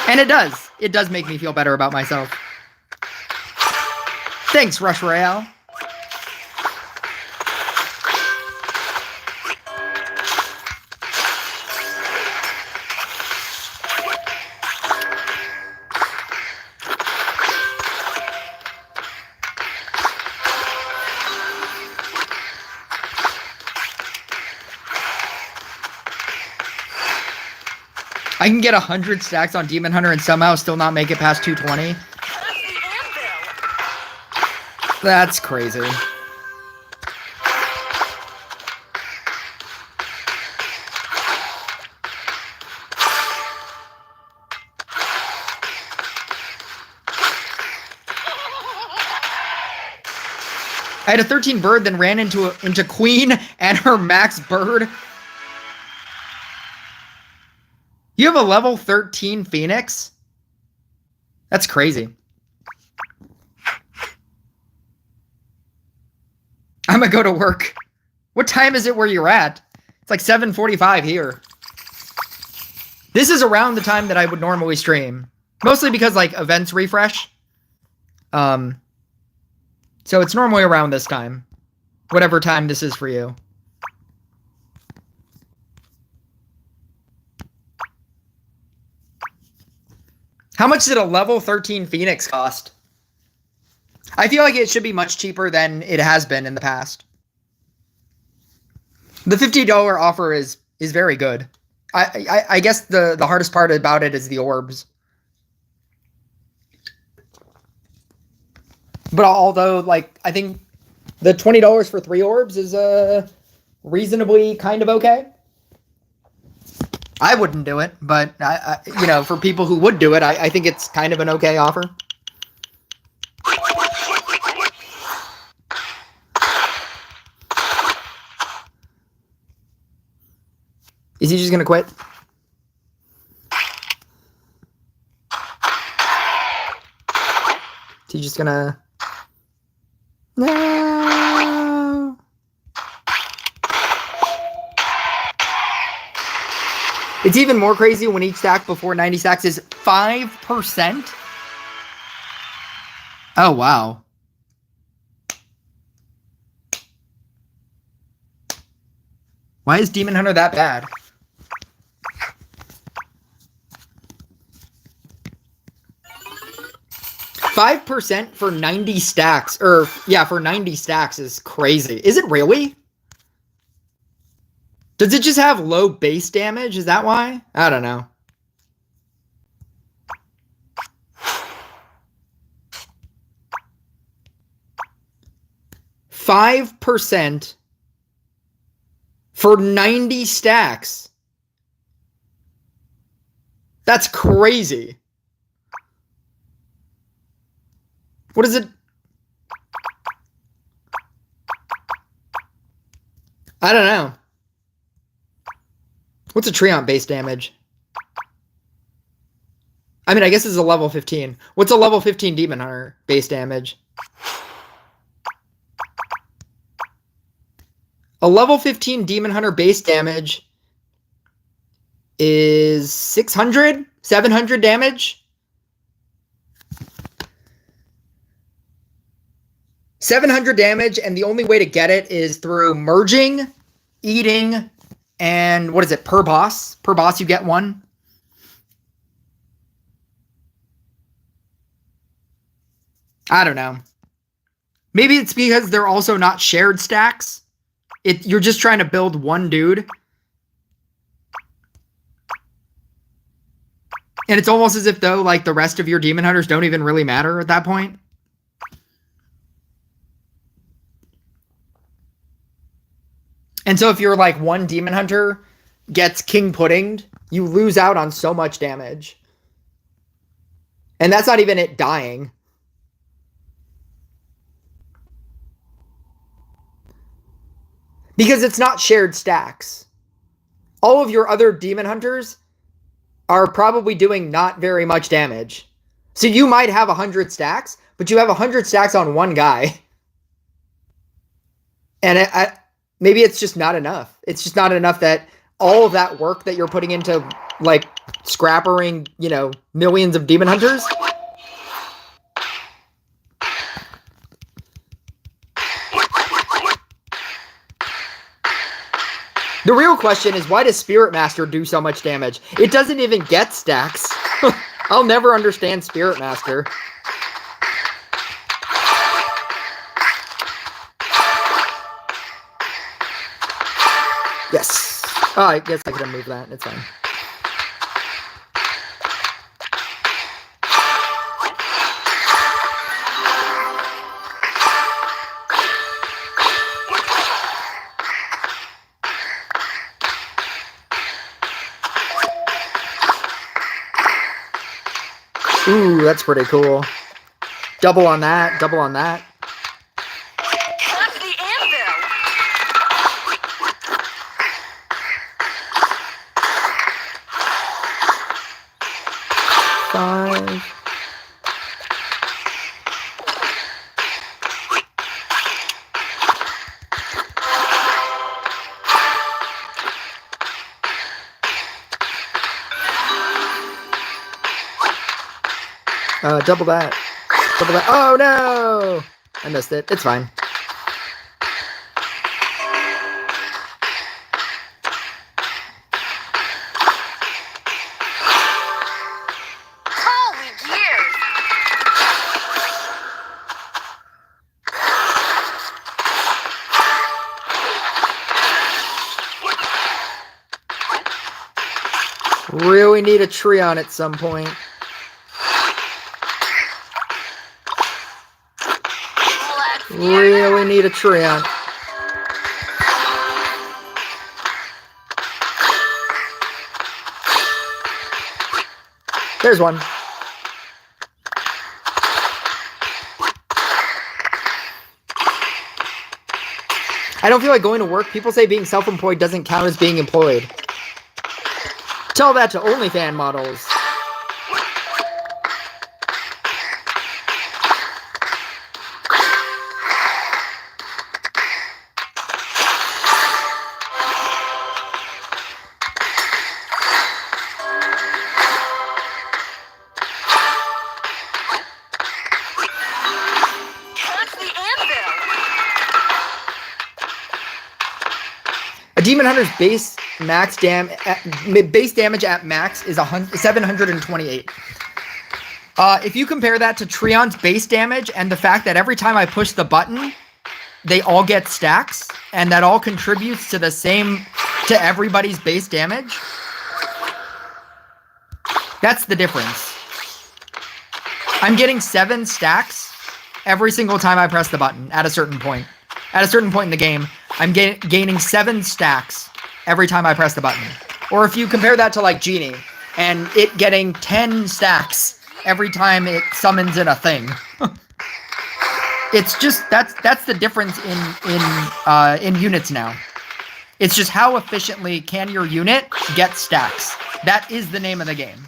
And it does. It does make me feel better about myself. Thanks, Rush Royale. I can get 100 stacks on Demon Hunter and somehow still not make it past 220. That's crazy. I had a 13 bird, then ran into Queen and her max bird. You have a level 13 Phoenix? That's crazy. I'm gonna go to work. What time is it where you're at? It's like 7:45 here. This is around the time that I would normally stream. Mostly because, like, events refresh. So it's normally around this time. Whatever time this is for you. How much did a level 13 Phoenix cost? I feel like it should be much cheaper than it has been in the past. The $50 offer is very good. I guess the hardest part about it is the orbs. But although, like, I think the $20 for 3 orbs is reasonably kind of okay. I wouldn't do it, but you know, for people who would do it, I think it's kind of an okay offer. Is he just gonna quit? Is he just gonna? No. It's even more crazy when each stack before 90 stacks is 5%. Oh, wow. Why is Demon Hunter that bad? $5% for 90 stacks, or yeah, for 90 stacks is crazy. Is it really? Does it just have low base damage? Is that why? I don't know. $5% for 90 stacks. That's crazy. What is it? I don't know. What's a Treant base damage? I mean, I guess it's a level 15. What's a level 15 Demon Hunter base damage? A level 15 Demon Hunter base damage is 600? 700 damage? 700 damage, and the only way to get it is through merging, eating, and what is it, per boss? Per boss you get one. I don't know. Maybe it's because they're also not shared stacks. You're just trying to build one dude. And it's almost as if, though, like, the rest of your demon hunters don't even really matter at that point. And so if you're, like, one demon hunter gets king puddinged, you lose out on so much damage. And that's not even it dying. Because it's not shared stacks. All of your other demon hunters are probably doing not very much damage. So you might have 100 stacks, but you have 100 stacks on one guy. And maybe it's just not enough. It's just not enough that all of that work that you're putting into, like, scrappering, you know, millions of demon hunters. The real question is, why does Spirit Master do so much damage? It doesn't even get stacks. I'll never understand Spirit Master. Yes. Oh, I guess I could have moved that. It's fine. Ooh, that's pretty cool. Double on that, double on that. Touch the anvil. Five. Double that. Double that. Oh, no! I missed it. It's fine. Holy gears. Really need a tree on at some point. Really need a tree on. There's one. I don't feel like going to work. People say being self-employed doesn't count as being employed. Tell that to OnlyFans models. A Demon Hunter's base damage at max is 728. If you compare that to Treon's base damage and the fact that every time I push the button, they all get stacks, and that all contributes to the same, to everybody's base damage, that's the difference. I'm getting 7 stacks every single time I press the button at a certain point. At a certain point in the game, I'm gaining 7 stacks every time I press the button. Or if you compare that to, like, Genie, and it getting 10 stacks every time it summons in a thing. It's just, that's the difference in units now. It's just how efficiently can your unit get stacks. That is the name of the game.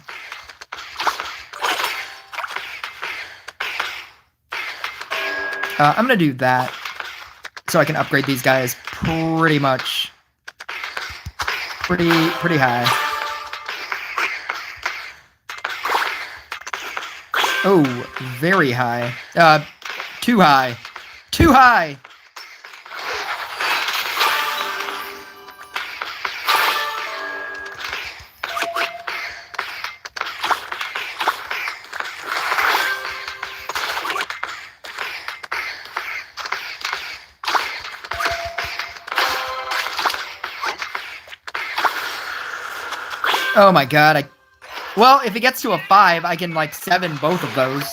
I'm gonna do that so I can upgrade these guys pretty much. Pretty high. Oh, very high. Too high. Too high! Oh my god, well, if it gets to a 5, I can, like, 7 both of those.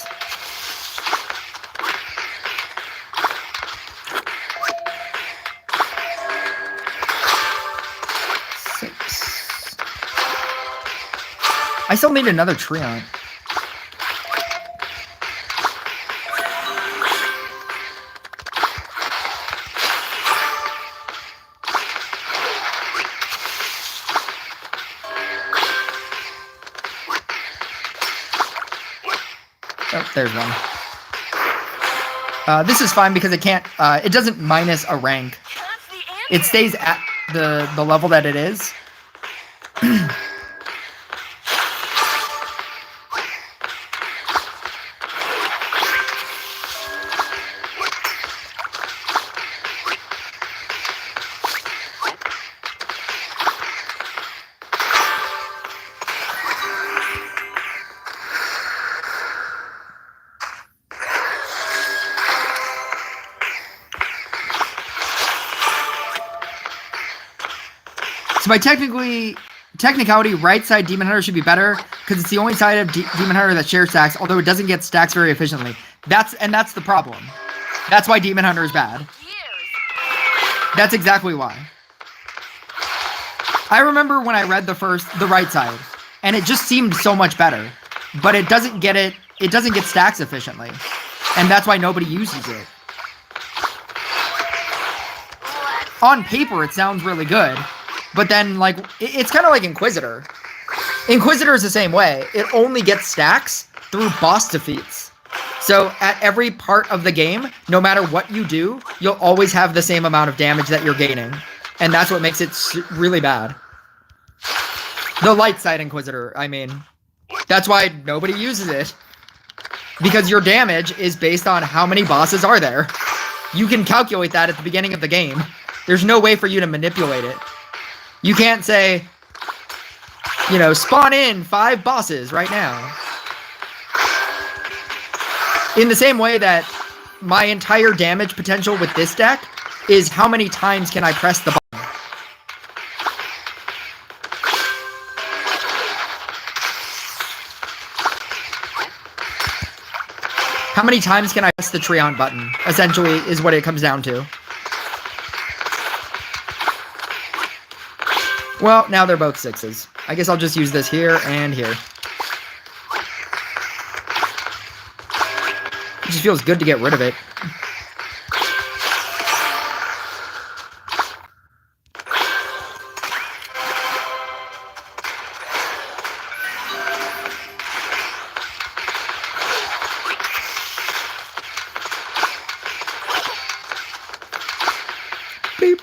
I still need another Treant. Oh, there's one. This is fine because it can't, it doesn't minus a rank. It stays at the level that it is. So by technicality, right side Demon Hunter should be better because it's the only side of Demon Hunter that shares stacks, although it doesn't get stacks very efficiently. That's the problem. That's why Demon Hunter is bad. That's exactly why. I remember when I read the right side, and it just seemed so much better, but it doesn't get stacks efficiently, and that's why nobody uses it. On paper, it sounds really good. But then, like, it's kind of like Inquisitor. Inquisitor is the same way. It only gets stacks through boss defeats. So at every part of the game, no matter what you do, you'll always have the same amount of damage that you're gaining. And that's what makes it really bad. The light side Inquisitor, I mean. That's why nobody uses it. Because your damage is based on how many bosses are there. You can calculate that at the beginning of the game. There's no way for you to manipulate it. You can't say, you know, spawn in 5 bosses right now. In the same way that my entire damage potential with this deck is how many times can I press the button. How many times can I press the Treant button, essentially, is what it comes down to. Well, now they're both 6s. I guess I'll just use this here and here. It just feels good to get rid of it. Beep.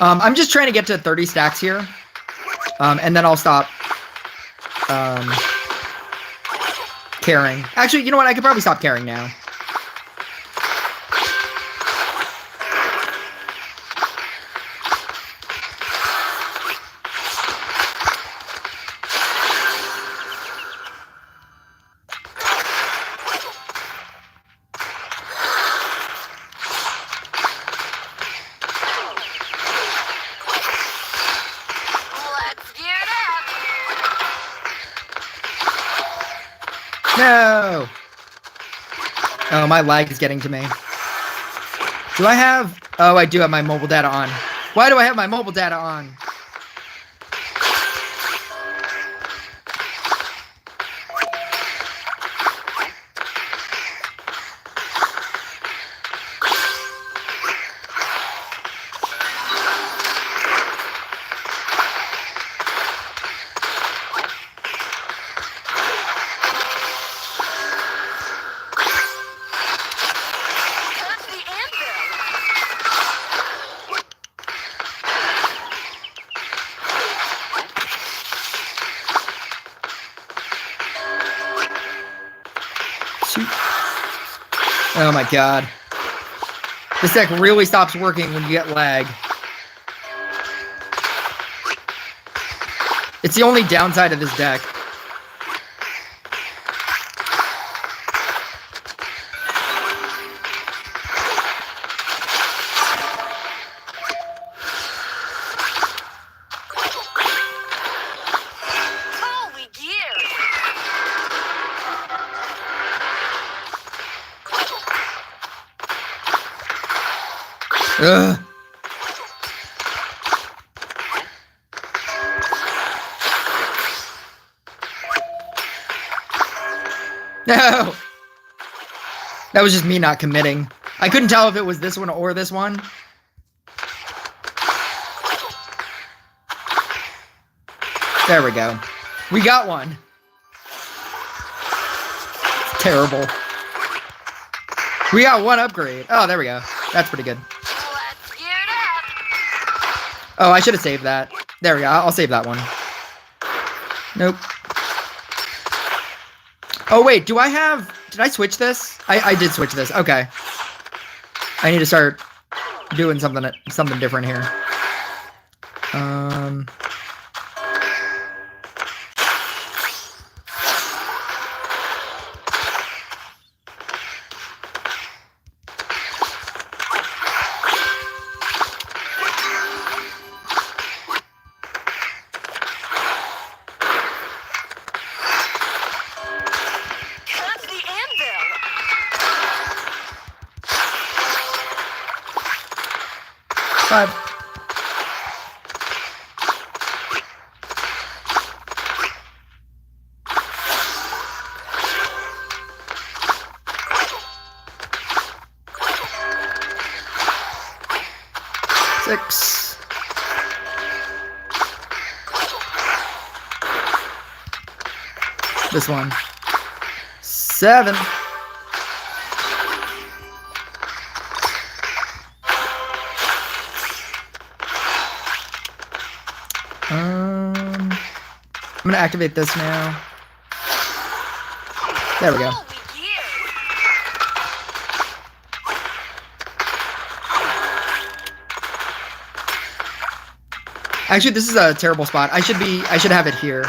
I'm just trying to get to 30 stacks here, and then I'll stop caring. Actually, you know what? I could probably stop caring now. No! Oh, my lag is getting to me. Do I have... Oh, I do have my mobile data on. Why do I have my mobile data on? Oh my god. This deck really stops working when you get lag. It's the only downside of this deck. Ugh. No! That was just me not committing. I couldn't tell if it was this one or this one. There we go. We got one. Terrible. We got one upgrade. Oh, there we go. That's pretty good. Let's gear it up. Oh, I should have saved that. There we go. I'll save that one. Nope. Oh, wait. Do I have... Did I switch this? I did switch this. Okay. I need to start doing something different here. That's the anvil. 5. Six. This one. 7. I'm gonna activate this now. There we go. Holy gear. Actually, this is a terrible spot. I should have it here.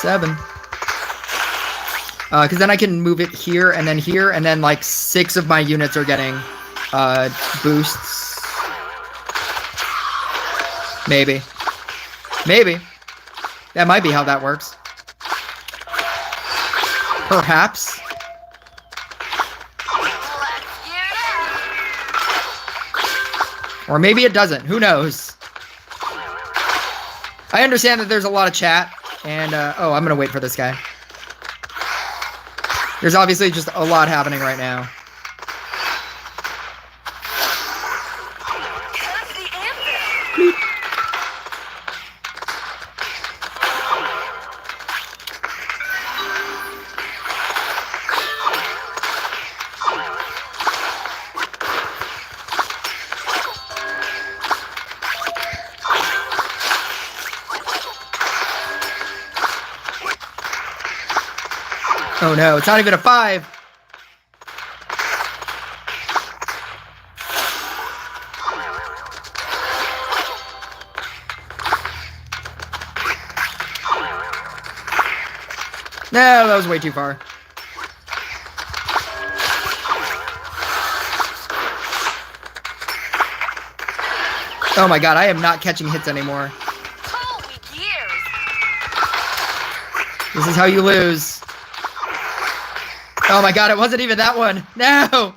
Seven. Because then I can move it here, and then like 6 of my units are getting boosts. Maybe. That might be how that works. Perhaps. Let's gear it up. Or maybe it doesn't. Who knows? I understand that there's a lot of chat, and oh, I'm gonna wait for this guy. There's obviously just a lot happening right now. That's the anvil. Bleep. Oh no, it's not even a 5. No, that was way too far. Oh my god, I am not catching hits anymore. Holy gears. This is how you lose. Oh my god, it wasn't even that one. No!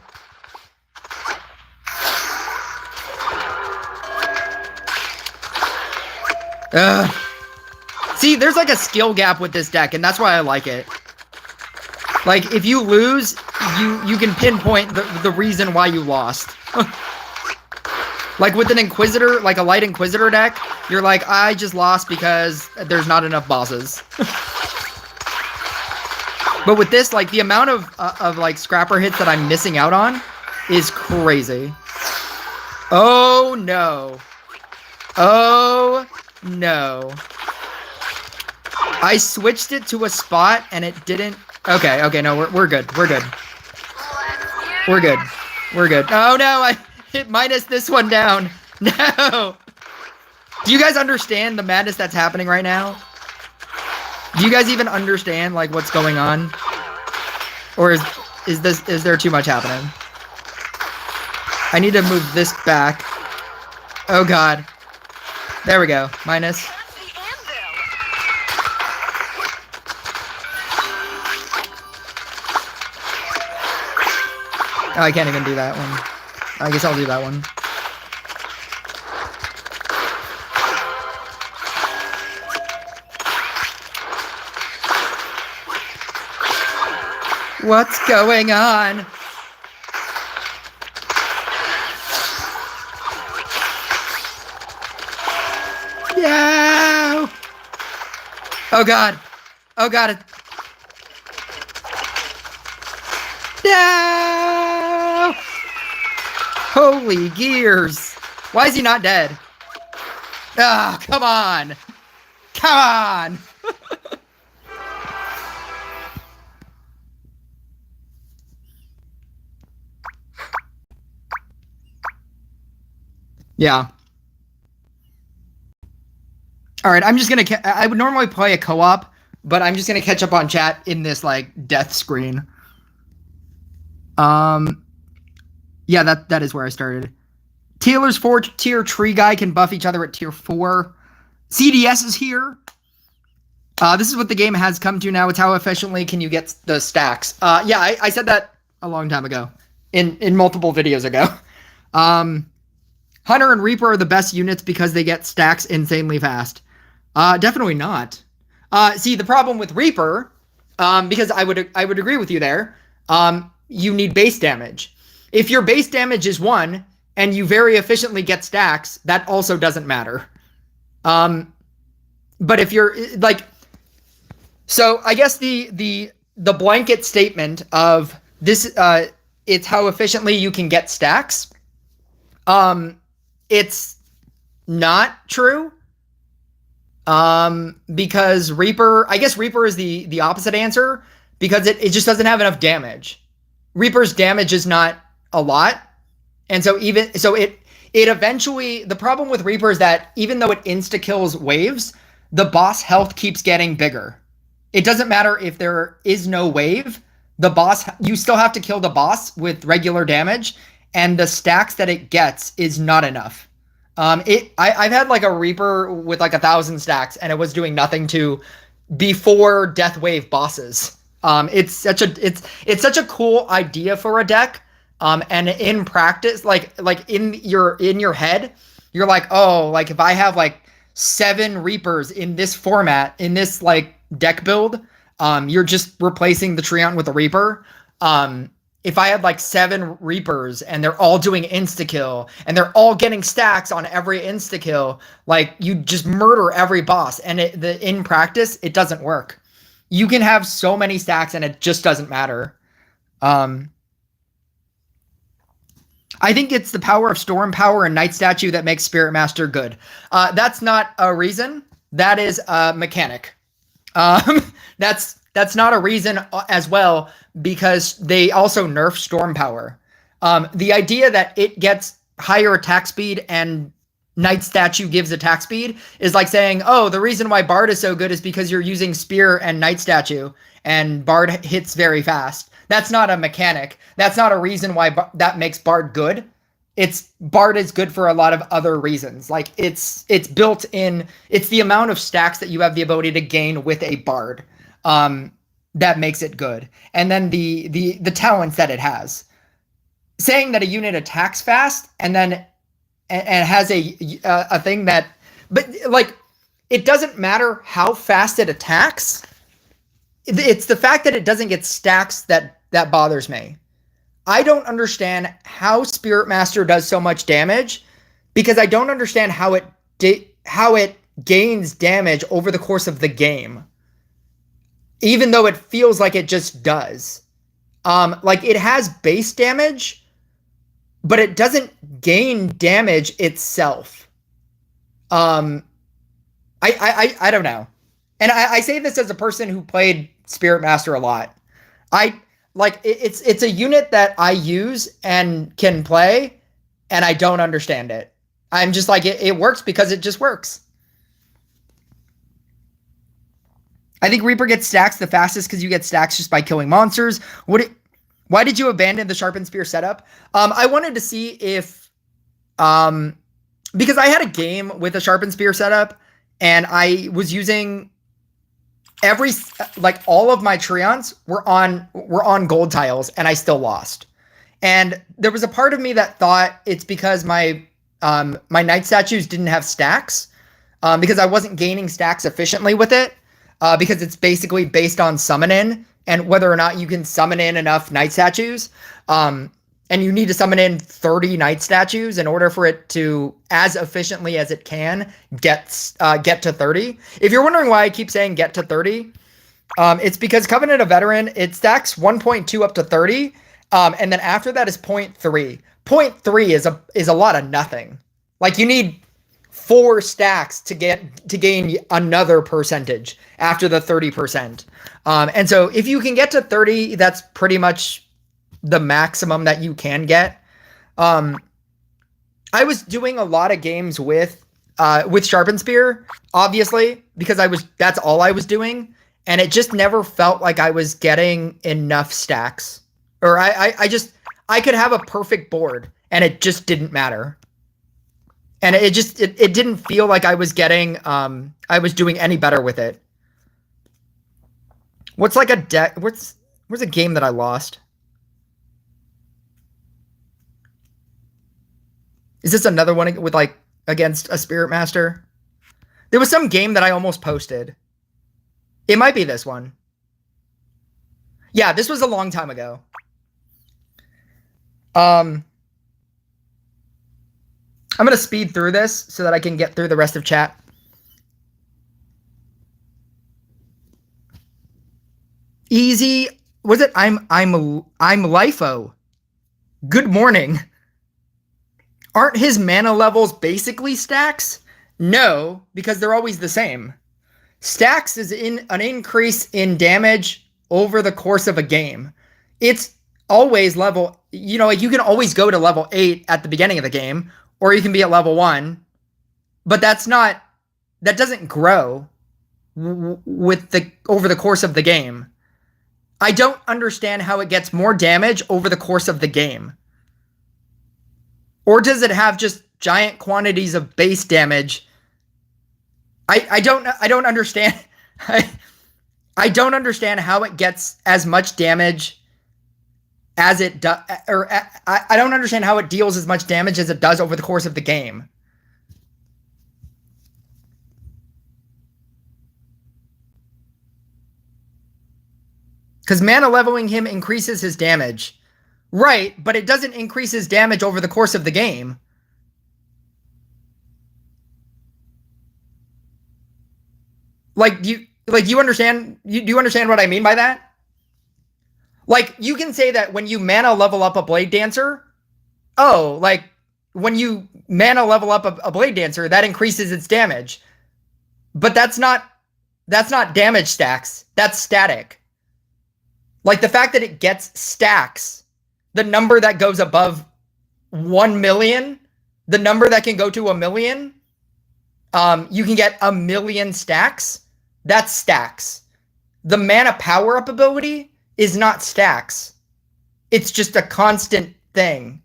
Ugh. See, there's like a skill gap with this deck, and that's why I like it. Like, if you lose, you can pinpoint the reason why you lost. Like with an Inquisitor, like a light Inquisitor deck, you're like, I just lost because there's not enough bosses. But with this, like, the amount of like scrapper hits that I'm missing out on is crazy. Oh no. Oh no. I switched it to a spot and it didn't. Okay, no, we're good. We're good. We're good. We're good. Oh no, I hit minus this one down. No. Do you guys understand the madness that's happening right now? Do you guys even understand like what's going on? Or is there too much happening? I need to move this back. Oh god. There we go. Minus. That's the anvil. Oh, I can't even do that one. I guess I'll do that one. What's going on? No! Oh god. Oh god. No! Holy gears. Why is he not dead? Ah, come on. Come on. Yeah. All right, I'm just gonna. I would normally play a co-op, but I'm just gonna catch up on chat in this like death screen. Yeah, that is where I started. Taylor's 4-tier tree guy can buff each other at tier 4. CDS is here. This is what the game has come to now. It's how efficiently can you get the stacks. Yeah, I said that a long time ago, in multiple videos ago. Hunter and Reaper are the best units because they get stacks insanely fast. Definitely not. See, the problem with Reaper, because I would agree with you there, you need base damage. If your base damage is 1 and you very efficiently get stacks, that also doesn't matter. But if you're like, so I guess the blanket statement of this, it's how efficiently you can get stacks. It's not true. Because Reaper, I guess Reaper is the opposite answer because it just doesn't have enough damage. Reaper's damage is not a lot. And so it eventually, the problem with Reaper is that even though it insta-kills waves, the boss health keeps getting bigger. It doesn't matter if there is no wave, the boss, you still have to kill the boss with regular damage, and the stacks that it gets is not enough. I've had like a Reaper with like 1,000 stacks, and it was doing nothing to before Death Wave bosses. It's such a cool idea for a deck. And in practice, like in your head, you're like, oh, like if I have like 7 Reapers in this format, in this like deck build, you're just replacing the Treant with a Reaper. If I had like 7 Reapers and they're all doing insta-kill and they're all getting stacks on every insta-kill, like you just murder every boss. And in practice, it doesn't work. You can have so many stacks and it just doesn't matter. I think it's the power of Storm Power and Night Statue that makes Spirit Master good. That's not a reason. That is a mechanic. That's not a reason as well, because they also nerf Storm Power. The idea that it gets higher attack speed and Night Statue gives attack speed is like saying, oh, the reason why Bard is so good is because you're using Spear and Night Statue, and Bard hits very fast. That's not a mechanic. That's not a reason why that makes Bard good. Bard is good for a lot of other reasons. Like it's built in. It's the amount of stacks that you have the ability to gain with a Bard that makes it good, and then the talents that it has. Saying that a unit attacks fast and then and has a thing that, but like it doesn't matter how fast it attacks. It's the fact that it doesn't get stacks that bothers me. I don't understand how Spirit Master does so much damage, because I don't understand how it gains damage over the course of the game, even though it feels like it just does. Like it has base damage, but it doesn't gain damage itself. I don't know. And I say this as a person who played Spirit Master a lot. It's a unit that I use and can play, and I don't understand it. I'm just like, it works because it just works. I think Reaper gets stacks the fastest because you get stacks just by killing monsters. Why did you abandon the Sharpened Spear setup? I wanted to see if, because I had a game with a Sharpened Spear setup, and I was using all of my Treants were on gold tiles, and I still lost. And there was a part of me that thought it's because my knight statues didn't have stacks, because I wasn't gaining stacks efficiently with it, because it's basically based on summon in and whether or not you can summon in enough knight statues. And you need to summon in 30 knight statues in order for it to, as efficiently as it can, get to 30. If you're wondering why I keep saying get to 30, it's because Covenant of Veteran, it stacks 1.2 up to 30, and then after that is 0.3. 0.3 is a lot of nothing. Like, you need 4 stacks to gain another percentage after the 30%. And so if you can get to 30, that's pretty much the maximum that you can get. I was doing a lot of games with Sharpened Spear, obviously, because that's all I was doing, and it just never felt like I was getting enough stacks. Or I could have a perfect board and it just didn't matter. And it didn't feel like I was getting I was doing any better with it. What's like a deck? Where's a game that I lost? Is this another one with like against a Spirit Master? There was some game that I almost posted. It might be this one. Yeah, this was a long time ago. I'm going to speed through this so that I can get through the rest of chat. Easy. Was it I'm Lifo. Good morning. Aren't his mana levels basically stacks? No, because they're always the same. Stacks is an increase in damage over the course of a game. It's always level, like you can always go to level 8 at the beginning of the game, or you can be at level 1, but that doesn't grow over the course of the game. I don't understand how it gets more damage over the course of the game. Or does it have just giant quantities of base damage? I don't understand. I don't understand how it gets as much damage as it does, or I don't understand how it deals as much damage as it does over the course of the game. Because mana leveling him increases his damage. Right, but it doesn't increase his damage over the course of the game. Like, do you understand? Do you understand what I mean by that? Like, you can say that when you mana level up a Blade Dancer, like, when you mana level up a Blade Dancer, that increases its damage. But that's not damage stacks. That's static. Like, the fact that it gets stacks, the number that goes above 1 million, the number that can go to 1 million, you can get 1 million stacks. That's stacks. The mana power up ability is not stacks. It's just a constant thing.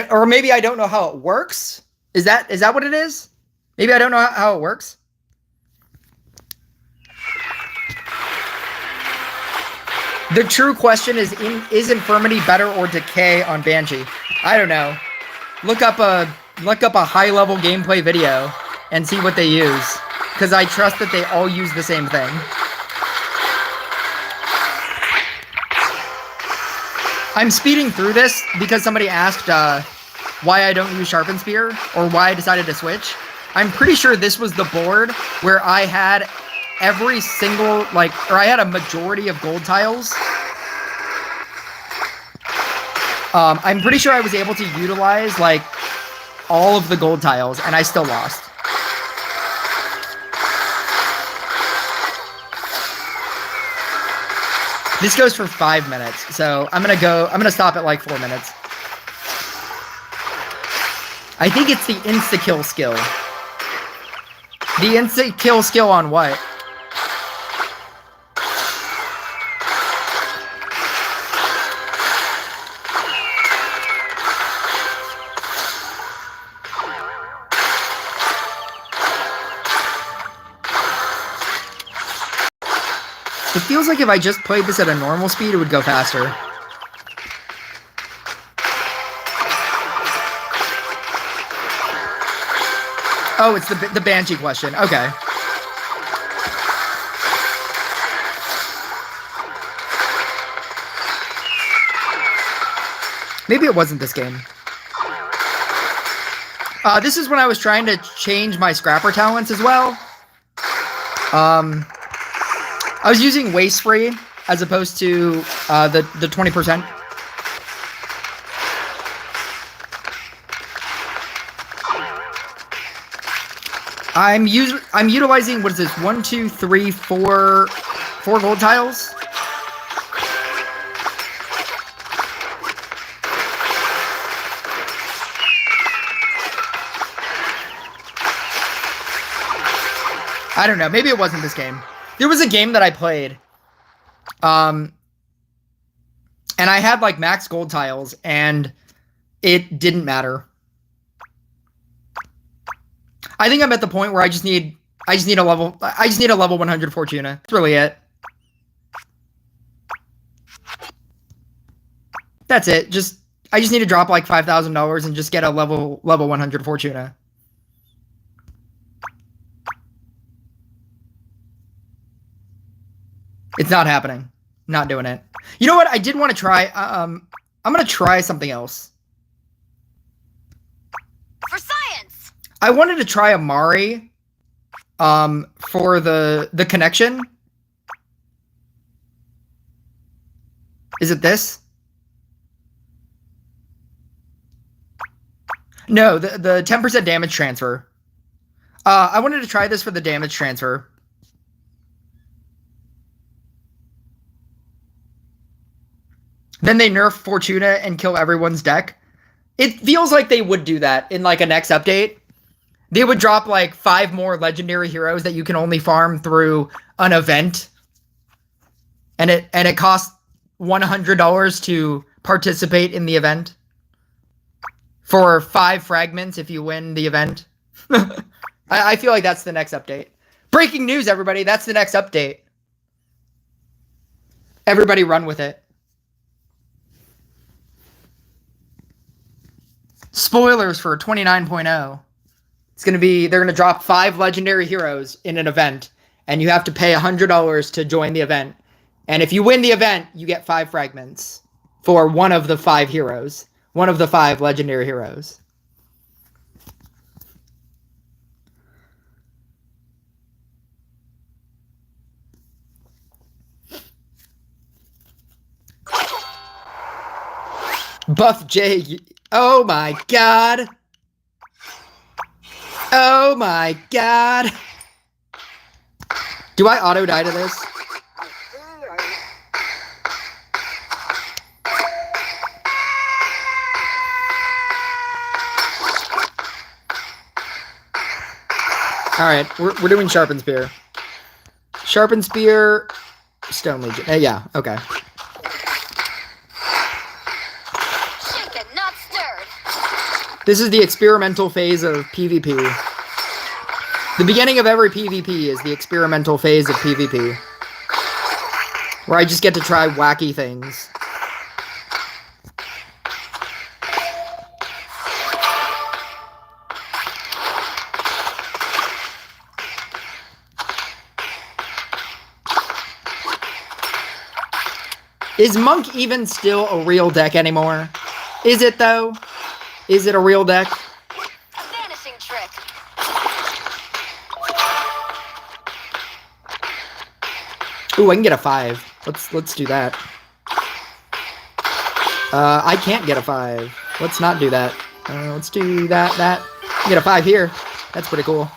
Or maybe I don't know how it works. Is that what it is? Maybe I don't know how it works. The true question is Infirmity better or Decay on Banshee? I don't know. Look up a high-level gameplay video and see what they use, because I trust that they all use the same thing. I'm speeding through this because somebody asked why I don't use Sharpened Spear, or why I decided to switch. I'm pretty sure this was the board where I had every single, or I had a majority of gold tiles. I'm pretty sure I was able to utilize, all of the gold tiles, and I still lost. This goes for 5 minutes, so I'm gonna stop at 4 minutes. I think it's the insta-kill skill. The insta-kill skill on what? It feels like if I just played this at a normal speed, it would go faster. Oh, it's the Banshee question. Okay. Maybe it wasn't this game. This is when I was trying to change my scrapper talents as well. I was using waste free as opposed to the 20%. I'm utilizing, what is this? 1, 2, 3, 4 gold tiles. I don't know. Maybe it wasn't this game. There was a game that I played. And I had like max gold tiles and it didn't matter. I think I'm at the point where I just need a level 100 Fortuna. That's really it. That's it. I just need to drop like $5,000 and just get a level 100 Fortuna. It's not happening. Not doing it. You know what? I did want to try. I'm going to try something else. For science! I wanted to try Amari for the connection. Is it this? No, the 10% damage transfer. I wanted to try this for the damage transfer. Then they nerf Fortuna and kill everyone's deck. It feels like they would do that in like a next update. They would drop like 5 more legendary heroes that you can only farm through an event. And it costs $100 to participate in the event. For 5 fragments if you win the event. I feel like that's the next update. Breaking news, everybody. That's the next update. Everybody run with it. Spoilers for 29.0. It's going to be, they're going to drop 5 legendary heroes in an event, and you have to pay $100 to join the event. And if you win the event, you get 5 fragments for one of the 5 heroes. One of the 5 legendary heroes. Buff J. Oh my god. Oh my god. Do I auto die to this? Alright, we're doing Sharpened Spear. Sharpened Spear, Stone Legion. Yeah, okay. This is the experimental phase of PvP. The beginning of every PvP is the experimental phase of PvP. Where I just get to try wacky things. Is Monk even still a real deck anymore? Is it though? Is it a real deck? Vanishing trick. Ooh, I can get a 5. Let's do that. I can't get a 5. Let's not do that. Let's do that. Get a 5 here. That's pretty cool.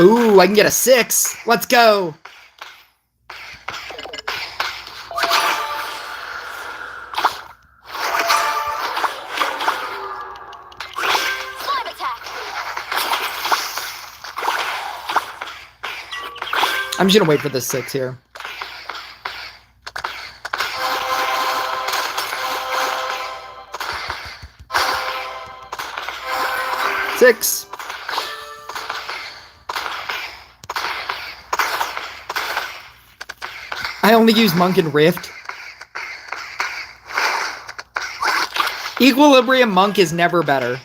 Ooh, I can get a 6. Let's go. I'm just gonna wait for this 6 here. Six. I only use Monk and Rift. Equilibrium Monk is never better.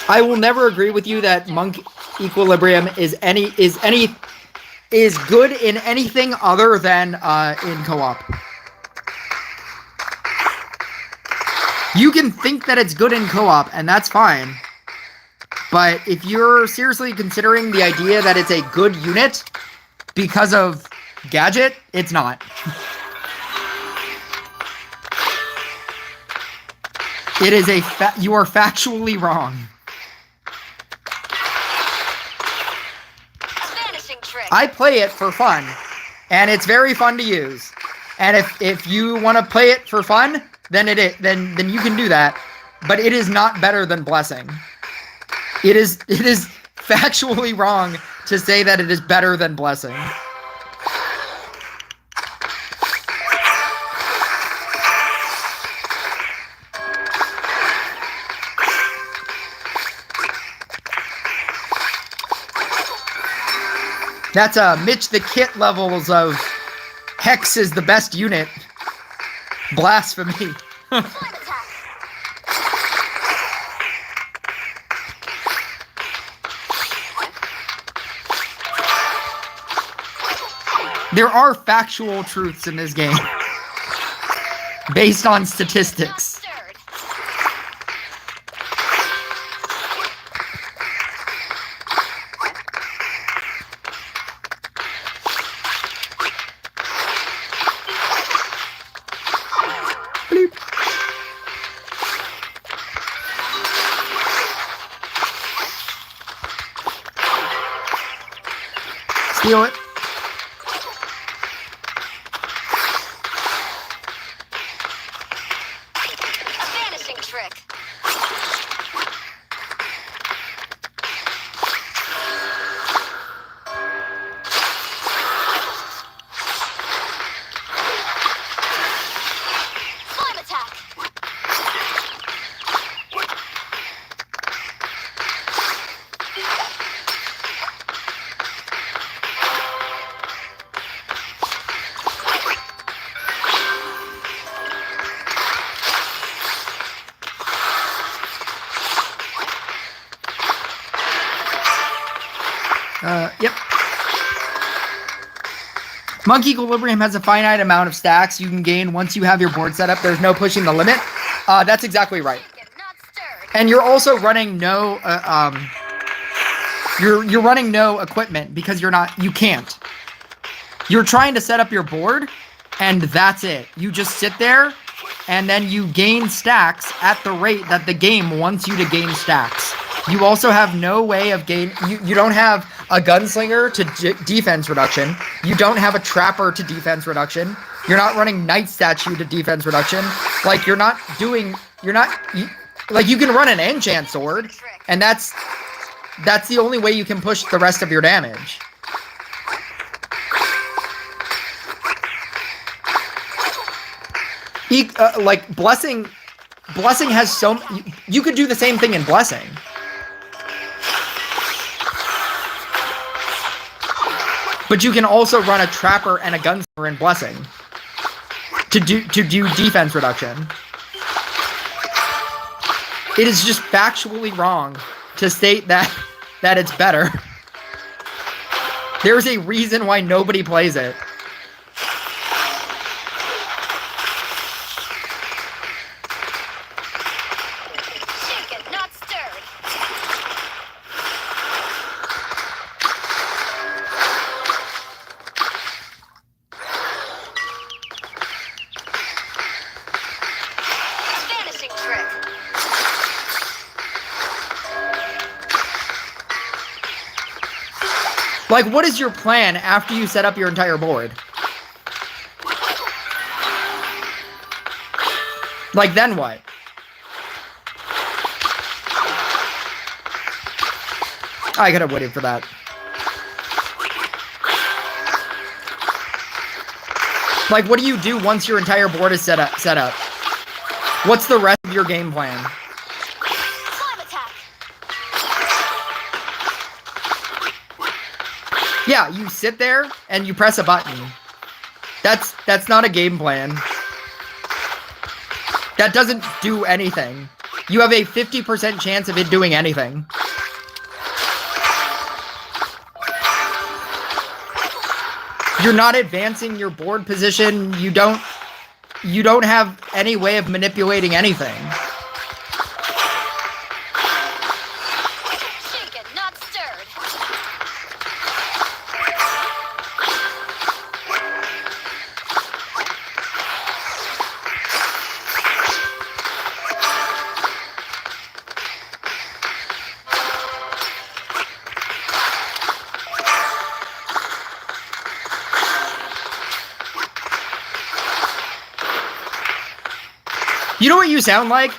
I will never agree with you that Monk Equilibrium is good in anything other than in co-op. You can think that it's good in co-op, and that's fine. But if you're seriously considering the idea that it's a good unit because of Gadget, it's not. It is you are factually wrong. Vanishing trick. I play it for fun, and it's very fun to use. And if you want to play it for fun, then then you can do that. But it is not better than Blessing. It is factually wrong to say that it is better than Blessing. That's Mitch the Kit levels of Hex is the best unit. Blasphemy. There are factual truths in this game based on statistics. Bleep. Steal it. Trick. Slime attack. Yep. Monk Equilibrium has a finite amount of stacks you can gain once you have your board set up. There's no pushing the limit. That's exactly right. And you're also running no you're running no equipment because you can't. You're trying to set up your board and that's it. You just sit there and then you gain stacks at the rate that the game wants you to gain stacks. You also have no way of you don't have a gunslinger to defense reduction. You don't have a trapper to defense reduction. You're not running Night Statue to defense reduction. Like you can run an enchant sword, and that's the only way you can push the rest of your damage. Like Blessing has you could do the same thing in Blessing. But you can also run a trapper and a gunslinger in Blessing to do defense reduction. It is just factually wrong to state that it's better. There's a reason why nobody plays it. Shaken, not stirred. Vanishing trick. Like, what is your plan after you set up your entire board? Like, then what? I could have waited for that. Like, what do you do once your entire board is set up? What's the rest of your game plan? Slime attack. Yeah, you sit there and you press a button. That's not a game plan. That doesn't do anything. You have a 50% chance of it doing anything. You're not advancing your board position. You don't have any way of manipulating anything. Shaken, not stirred. You know what you sound like?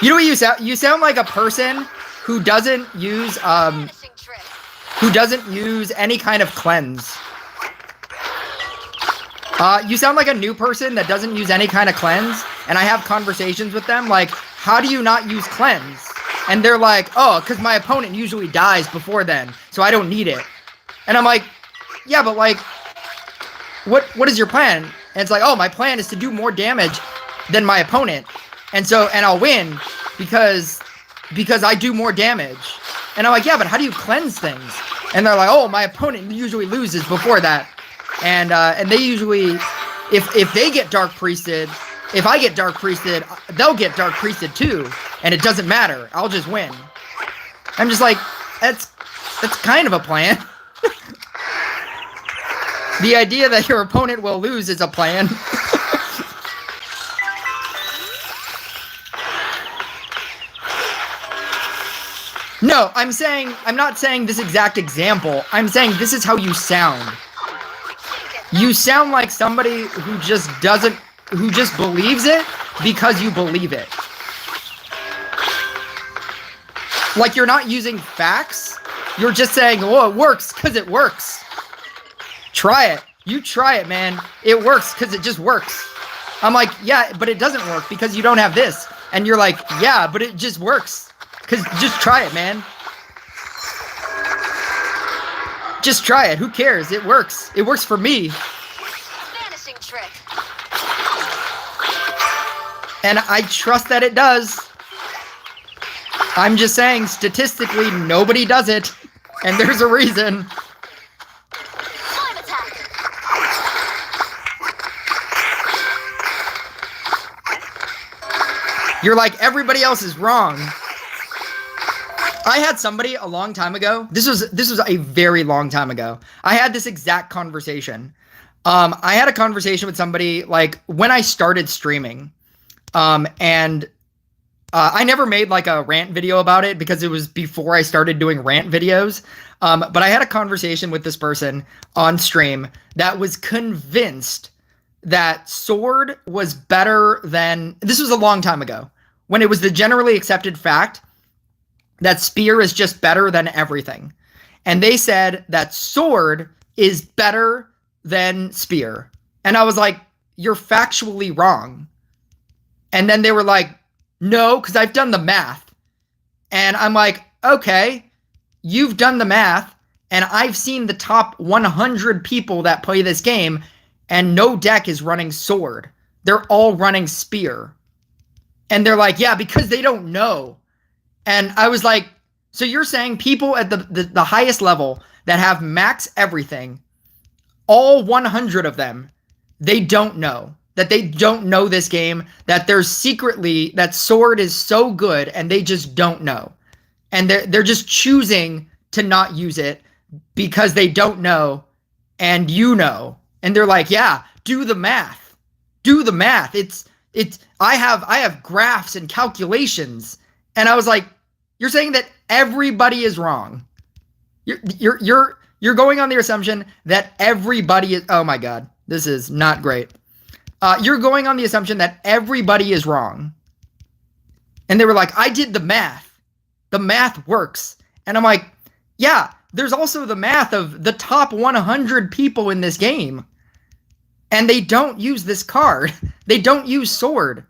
You know what you sound? You sound like a person who doesn't use Vanishing trick. any kind of cleanse. You sound like a new person that doesn't use any kind of cleanse, and I have conversations with them like, how do you not use cleanse? And they're like, oh, because my opponent usually dies before then, so I don't need it. And I'm like, yeah, but like, what is your plan? And it's like, oh, my plan is to do more damage than my opponent. And I'll win because I do more damage. And I'm like, yeah, but how do you cleanse things? And they're like, oh, my opponent usually loses before that. And they usually, if they get Dark Priested, if I get Dark Priested, they'll get Dark Priested too. And it doesn't matter. I'll just win. I'm just like, that's kind of a plan. The idea that your opponent will lose is a plan. No, I'm not saying this exact example. I'm saying this is how you sound. You sound like somebody who just believes it because you believe it. Like you're not using facts. You're just saying, oh, it works because it works. Try it. You try it, man. It works because it just works. I'm like, yeah, but it doesn't work because you don't have this. And you're like, yeah, but it just works. Because just try it, man. Just try it. Who cares? It works. It works for me. Vanishing trick. And I trust that it does. I'm just saying, statistically, nobody does it. And there's a reason. Slime attack. You're like, everybody else is wrong. I had somebody a long time ago. This was a very long time ago. I had this exact conversation. I had a conversation with somebody like when I started streaming. And I never made like a rant video about it because it was before I started doing rant videos. But I had a conversation with this person on stream that was convinced that sword was better than, this was a long time ago, when it was the generally accepted fact that spear is just better than everything. And they said that sword is better than spear. And I was like, you're factually wrong. And then they were like, no, because I've done the math. And I'm like, okay, you've done the math. And I've seen the top 100 people that play this game, and no deck is running sword. They're all running spear. And they're like, yeah, because they don't know. And I was like, so you're saying people at the highest level that have max everything, all 100 of them, they don't know. That they don't know this game, that there's secretly, that sword is so good and they just don't know. And they're just choosing to not use it because they don't know and you know. And they're like, yeah, do the math. Do the math. I have graphs and calculations. And I was like, you're saying that everybody is wrong. You're going on the assumption that everybody is, oh my God, this is not great. You're going on the assumption that everybody is wrong. And they were like, I did the math. The math works. And I'm like, yeah, there's also the math of the top 100 people in this game. And they don't use this card. They don't use sword.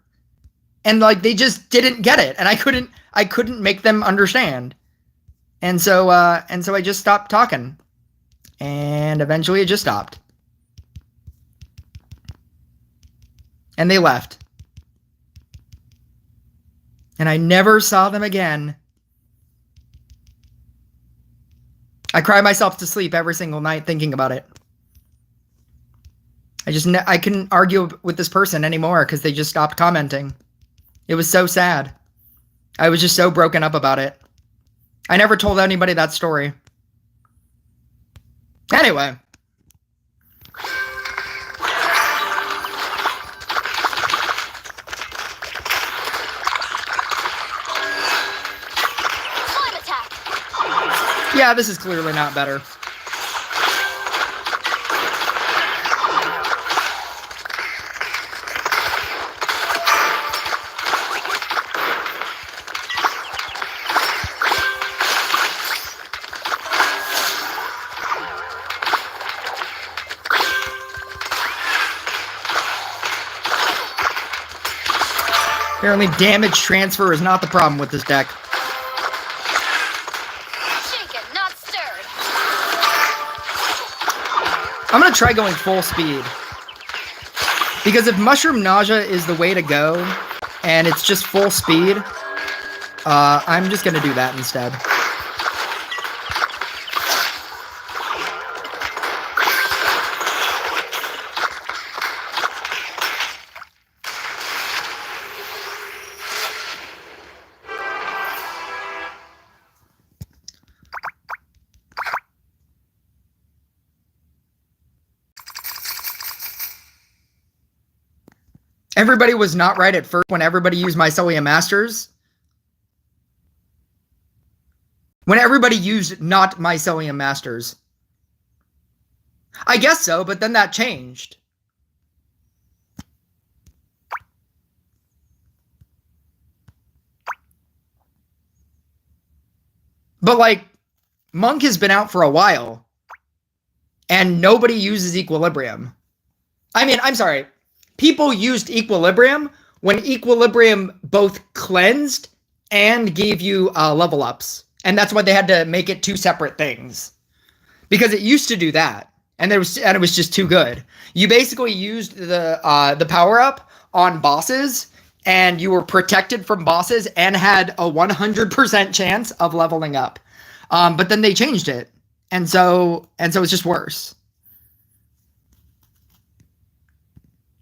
And like, they just didn't get it. And I couldn't make them understand. And so I just stopped talking. And eventually it just stopped. And they left. And I never saw them again. I cry myself to sleep every single night thinking about it. I couldn't argue with this person anymore because they just stopped commenting. It was so sad. I was just so broken up about it. I never told anybody that story. Anyway. Climb attack. Yeah, this is clearly not better. Apparently damage transfer is not the problem with this deck. Shaken, not stirred. I'm going to try going full speed. Because if Mushroom Nausea is the way to go, and it's just full speed, I'm just going to do that instead. Everybody was not right at first when everybody used Mycelium Masters. When everybody used not Mycelium Masters. I guess so, but then that changed. But like, Monk has been out for a while. And nobody uses Equilibrium. I mean, I'm sorry. People used Equilibrium when Equilibrium both cleansed and gave you level ups. And that's why they had to make it two separate things. Because it used to do that. And it was just too good. You basically used the power up on bosses, and you were protected from bosses and had a 100% chance of leveling up. But then they changed it. And so it's just worse.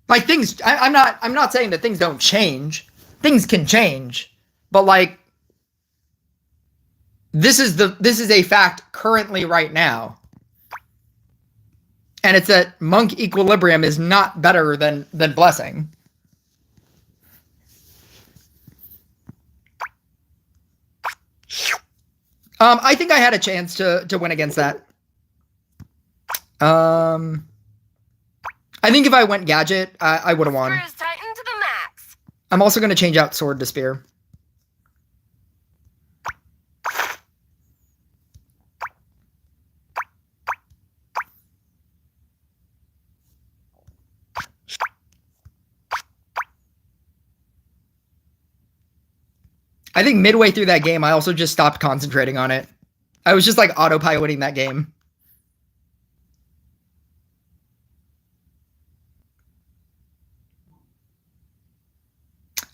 Like things, I'm not saying that things don't change. Things can change, but like this is a fact currently right now, and it's that Monk Equilibrium is not better than Blessing. I think I had a chance to win against that. I think if I went Gadget, I would have won. Screws tightened to the max. I'm also going to change out Sword to Spear. I think midway through that game, I also just stopped concentrating on it. I was just like autopiloting that game.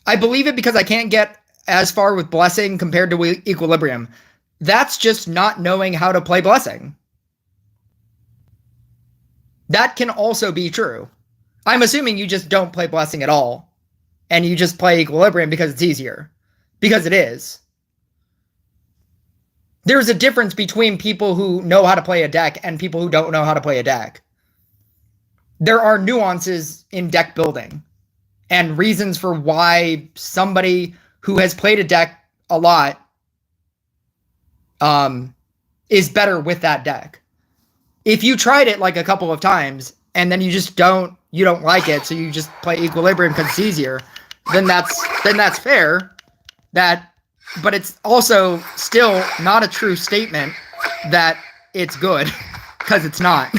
I believe it because I can't get as far with Blessing compared to Equilibrium. That's just not knowing how to play Blessing. That can also be true. I'm assuming you just don't play Blessing at all. And you just play Equilibrium because it's easier. Because it is. There's a difference between people who know how to play a deck and people who don't know how to play a deck. There are nuances in deck building. And reasons for why somebody who has played a deck a lot is better with that deck. If you tried it like a couple of times and then you don't like it, so you just play Equilibrium because it's easier, then that's fair. But it's also still not a true statement that it's good, because it's not.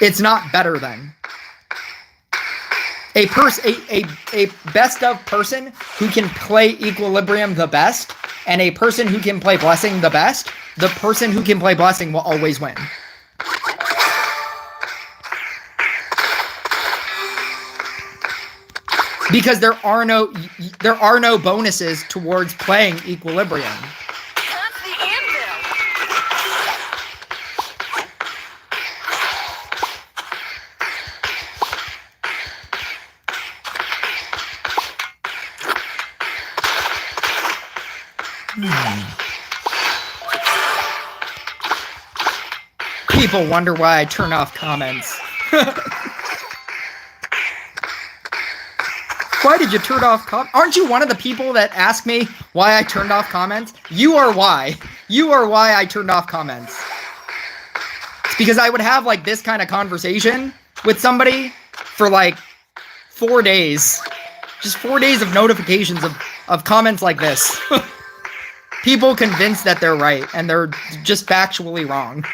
It's not better than. A best of person who can play Equilibrium the best, and a person who can play Blessing the best, the person who can play Blessing will always win. Because there are no bonuses towards playing Equilibrium. That's the anvil. People wonder why I turn off comments. Why did you turn off comments? Aren't you one of the people that ask me why I turned off comments? You are why. You are why I turned off comments. It's because I would have like this kind of conversation with somebody for like 4 days. Just 4 days of notifications of comments like this. People convinced that they're right and they're just factually wrong.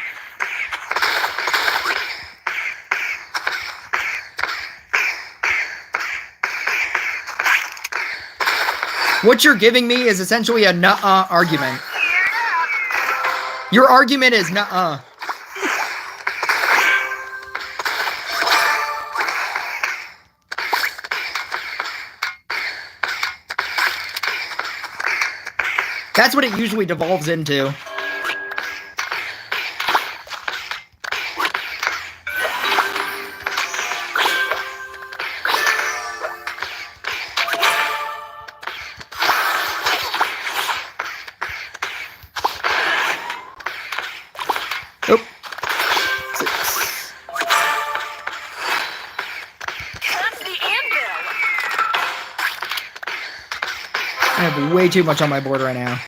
What you're giving me is essentially a nuh-uh argument. Your argument is nuh-uh. That's what it usually devolves into. Oh. 6. That's the anvil. I have way too much on my board right now.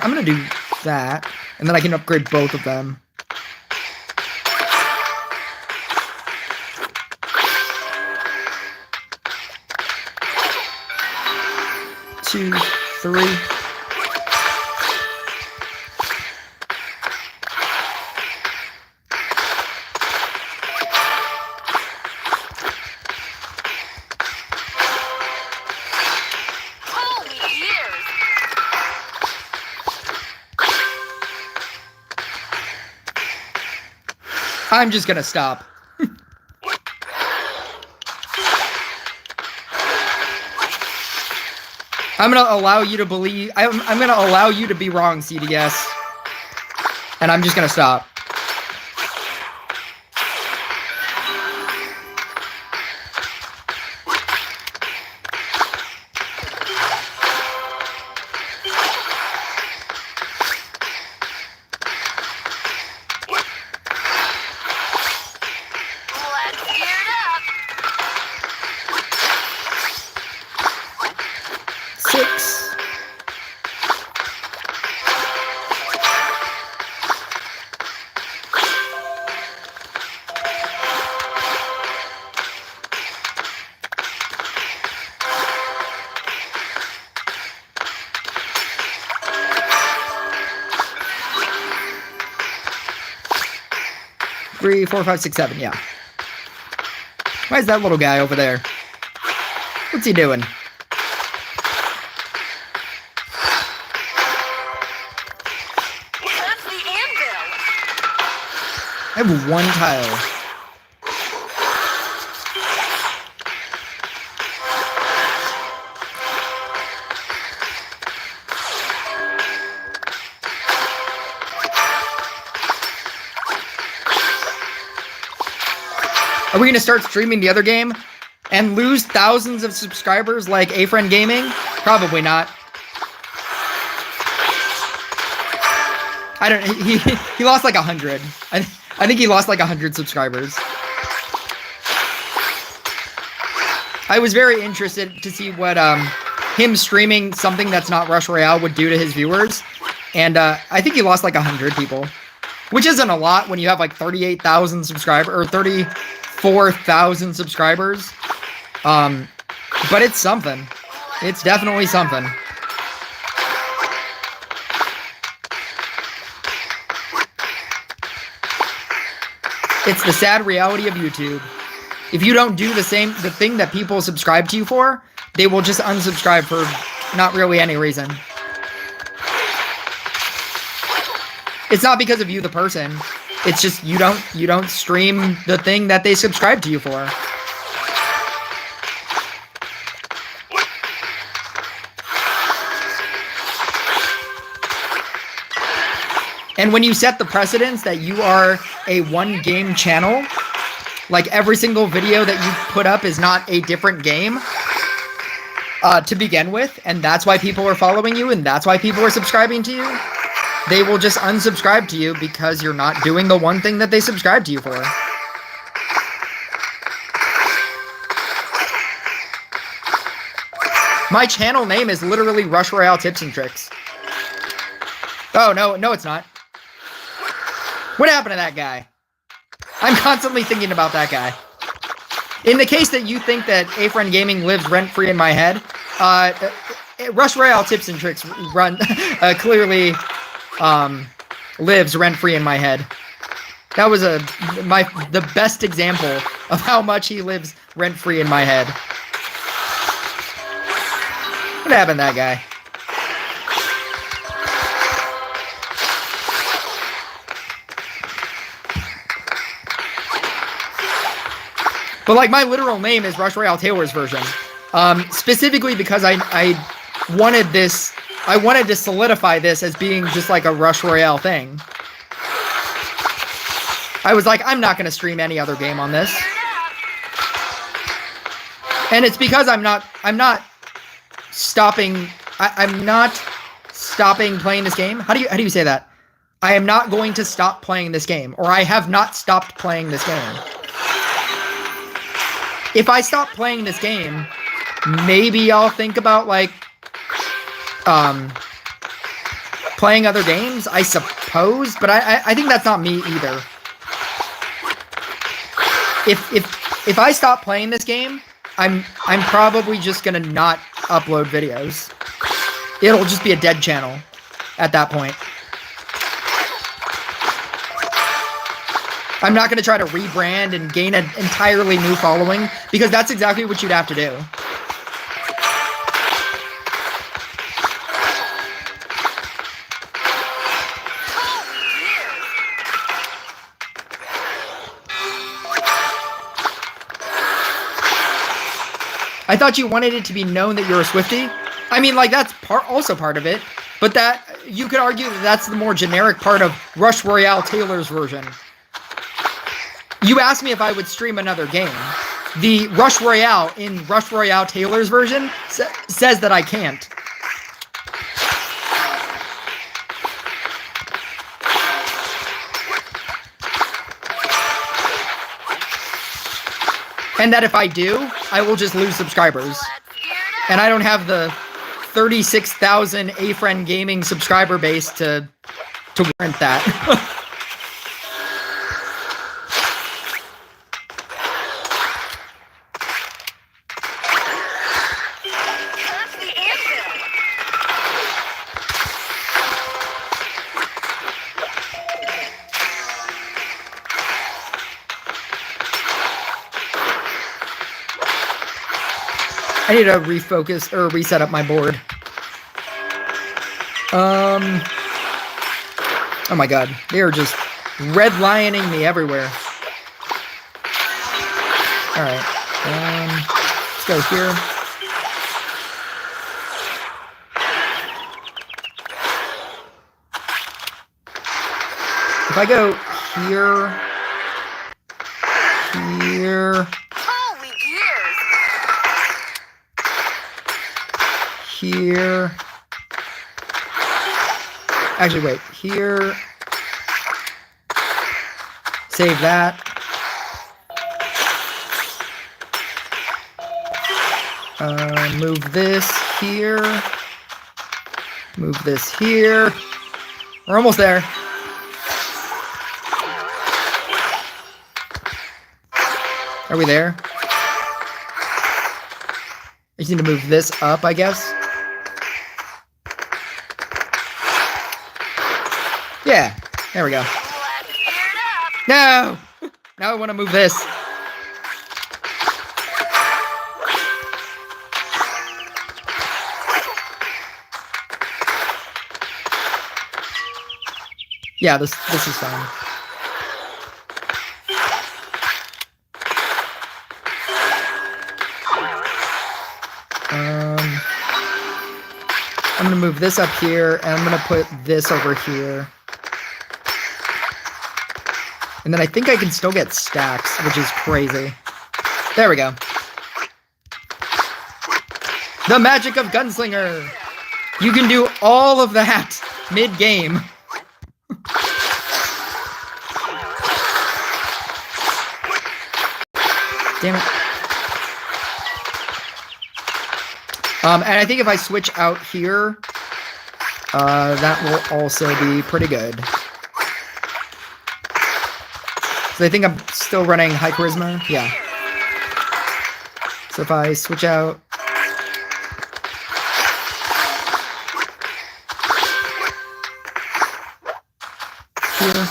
I'm gonna do that, and then I can upgrade both of them. Two, 3. Holy years. I'm just gonna stop. I'm gonna allow you to believe. I'm gonna allow you to be wrong, CDS. And I'm just gonna stop. Let's gear it up. 6. Three, 4, 5, 6, 7, yeah. Why is that little guy over there? What's he doing? That's the anvil. I have 1 tile. Are we gonna start streaming the other game and lose thousands of subscribers like A-Friend Gaming? Probably not. I don't. He lost like 100. I think he lost like 100 subscribers. I was very interested to see what him streaming something that's not Rush Royale would do to his viewers, and I think he lost like 100 people, which isn't a lot when you have like 38,000 subscribers or 34,000 subscribers. But it's something. It's definitely something. It's the sad reality of YouTube. If you don't do the thing that people subscribe to you for, they will just unsubscribe for not really any reason. It's not because of you, the person. It's just you don't stream the thing that they subscribe to you for. And when you set the precedence that you are a one game channel, like every single video that you put up is not a different game to begin with, and that's why people are following you and that's why people are subscribing to you, they will just unsubscribe to you because you're not doing the one thing that they subscribe to you for. My channel name is literally Rush Royale Tips and Tricks. Oh, no, it's not. What happened to that guy? I'm constantly thinking about that guy. In the case that you think that A-Friend Gaming lives rent-free in my head, Rush Royale Tips and Tricks clearly lives rent-free in my head. That was the best example of how much he lives rent-free in my head. What happened to that guy? But like my literal name is Rush Royale Taylor's version, specifically because I wanted this. I wanted to solidify this as being just like a Rush Royale thing. I was like, I'm not going to stream any other game on this, and it's because I'm not stopping. I'm not stopping playing this game. How do you say that? I am not going to stop playing this game, or I have not stopped playing this game. If I stop playing this game, maybe I'll think about, like, playing other games, I suppose, but I think that's not me either. If I stop playing this game, I'm probably just gonna not upload videos. It'll just be a dead channel at that point. I'm not going to try to rebrand and gain an entirely new following, because that's exactly what you'd have to do. I thought you wanted it to be known that you're a Swiftie. I mean, like, that's also part of it, but that you could argue that that's the more generic part of Rush Royale Taylor's version. You asked me if I would stream another game. The Rush Royale in Rush Royale Taylor's version says that I can't. And that if I do, I will just lose subscribers. And I don't have the 36,000 A-Friend Gaming subscriber base to warrant that. I need to refocus or reset up my board. Oh my god, they are just redlining me everywhere. Alright, let's go here. If I go here, here, here. Actually, wait. Here. Save that. Move this here. Move this here. We're almost there. Are we there? I just need to move this up, I guess. Yeah, there we go. No! Now I want to move this. Yeah, this is fine. I'm gonna move this up here, and I'm gonna put this over here. And then I think I can still get stacks, which is crazy. There we go. The magic of Gunslinger! You can do all of that mid-game. Damn it. And I think if I switch out here, that will also be pretty good. So I think I'm still running high charisma. Yeah. So if I switch out. Here.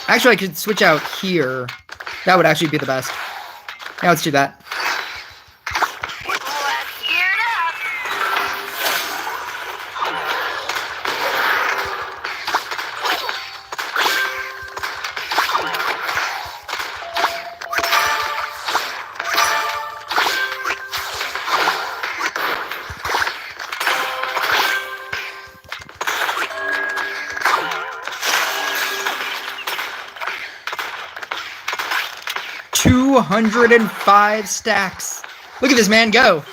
Actually, I could switch out here. That would actually be the best. Yeah, let's do that. Let's gear it up. 205 stacks. Look at this man go.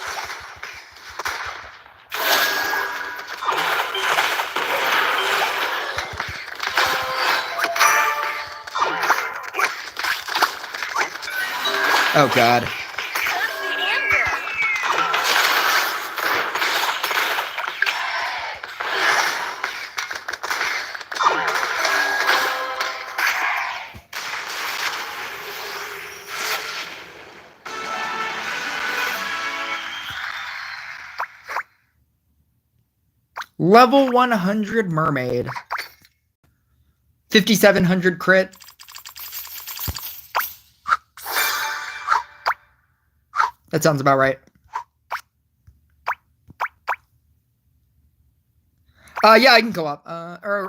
Oh, God. Level 100 mermaid. 5,700 crit. That sounds about right. Yeah, I can go up.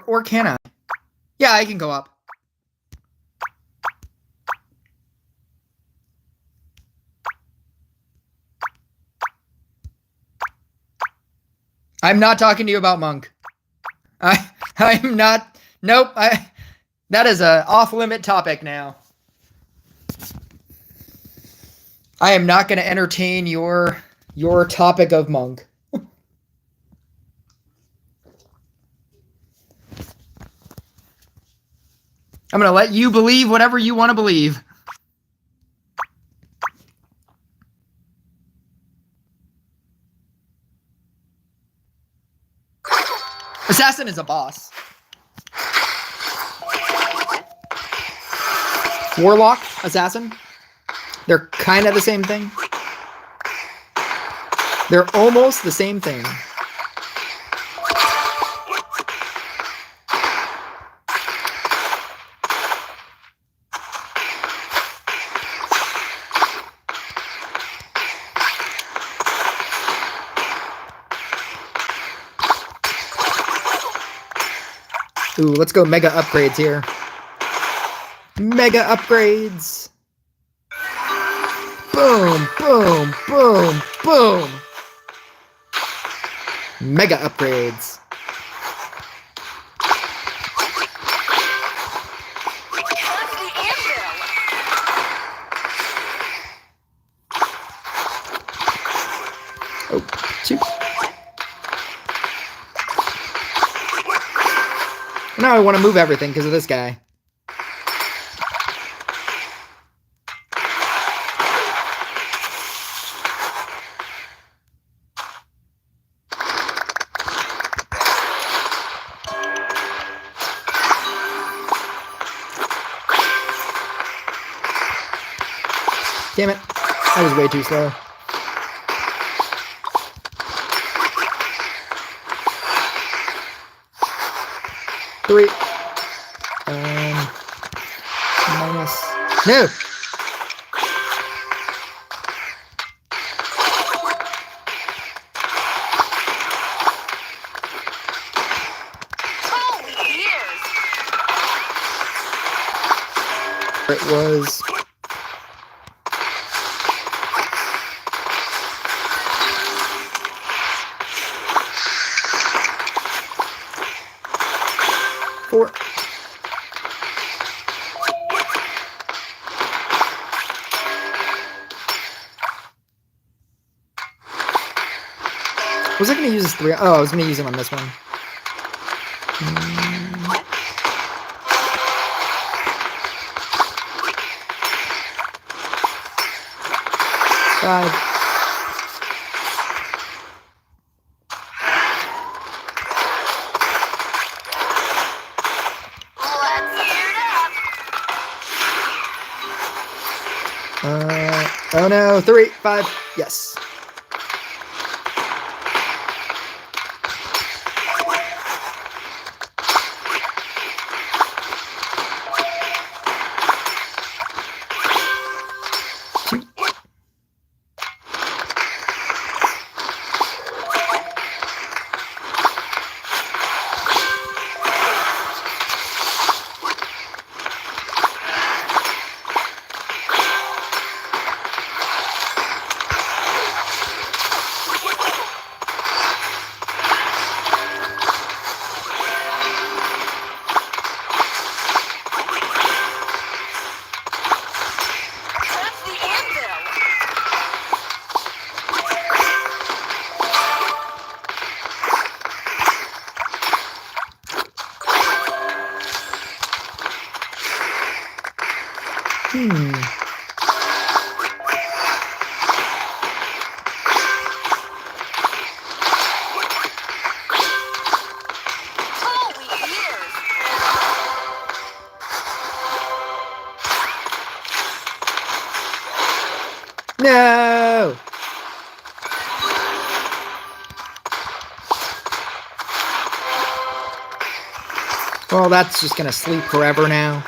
Or can I? Yeah, I can go up. I'm not talking to you about Monk. I'm not. Nope. That is a off-limit topic now. I am not going to entertain your topic of Monk. I'm going to let you believe whatever you want to believe. Assassin is a boss. Warlock, assassin. They're kind of the same thing. They're almost the same thing. Ooh, let's go mega upgrades here. Mega upgrades. Boom, boom, boom, boom. Mega upgrades. Oh, shoot. Now I want to move everything because of this guy. Damn it. That was way too slow. Three. Minus. No! It was. Four. Was I going to use this 3? Oh, I was going to use him on this one. 5. Let's hear it up. Oh no, 3, 5, yes. That's the anvil. Holy years. No! Well, that's just gonna sleep forever now.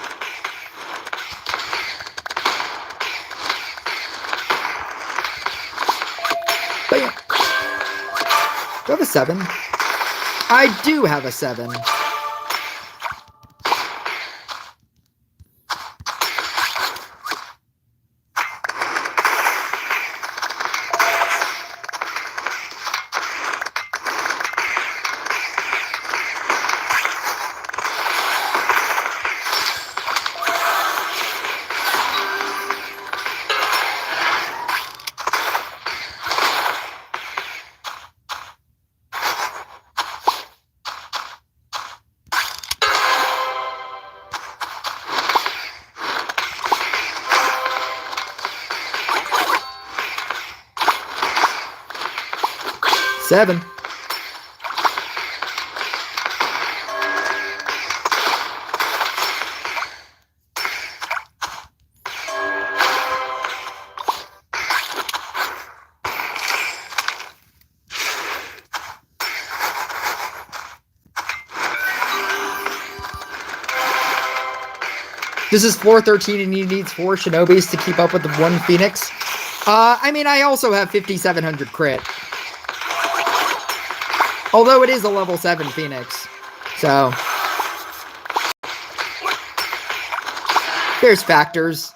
Bam. Do I have a 7? I do have a 7. Seven. This is floor 13 and he needs 4 Shinobis to keep up with the 1 Phoenix. I mean, I also have 5,700 crit. Although it is a level 7 Phoenix. So. There's factors.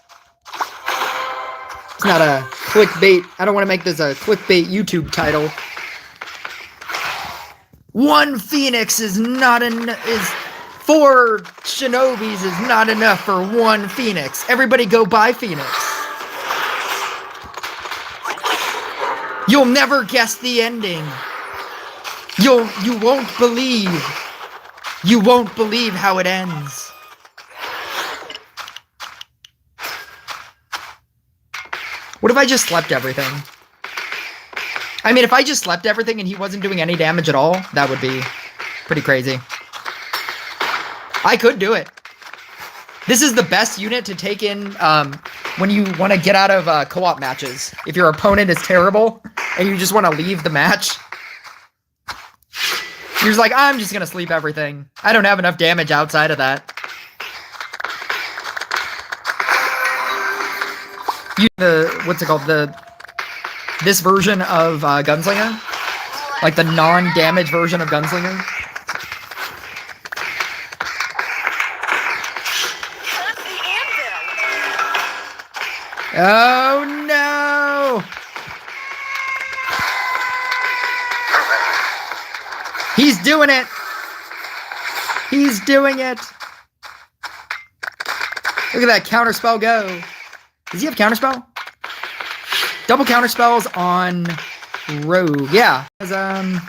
It's not a clickbait. I don't want to make this a clickbait YouTube title. 1 Phoenix is not is 4 Shinobis is not enough for 1 Phoenix. Everybody go buy Phoenix. You'll never guess the ending. You won't believe. You won't believe how it ends. What if I just slept everything? I mean, if I just slept everything and he wasn't doing any damage at all, that would be pretty crazy. I could do it. This is the best unit to take in when you want to get out of co-op matches. If your opponent is terrible and you just want to leave the match. You're just like, I'm just going to sleep everything. I don't have enough damage outside of that. What's it called? This version of Gunslinger? Like the non-damage version of Gunslinger? That's the anvil. Oh no! He's doing it! He's doing it! Look at that counterspell go. Does he have counterspell? Double counterspells on Rogue. Yeah. I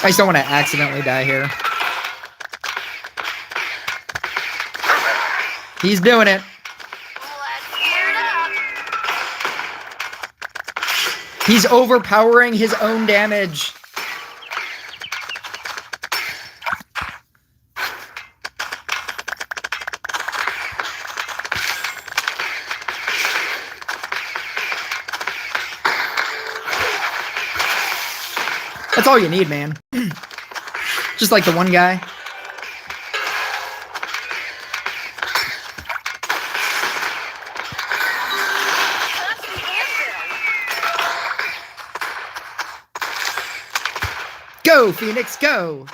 just don't want to accidentally die here. He's doing it. Let's gear it up. He's overpowering his own damage. That's all you need, man. Just like the one guy. That's the anvil. Go, Phoenix, go!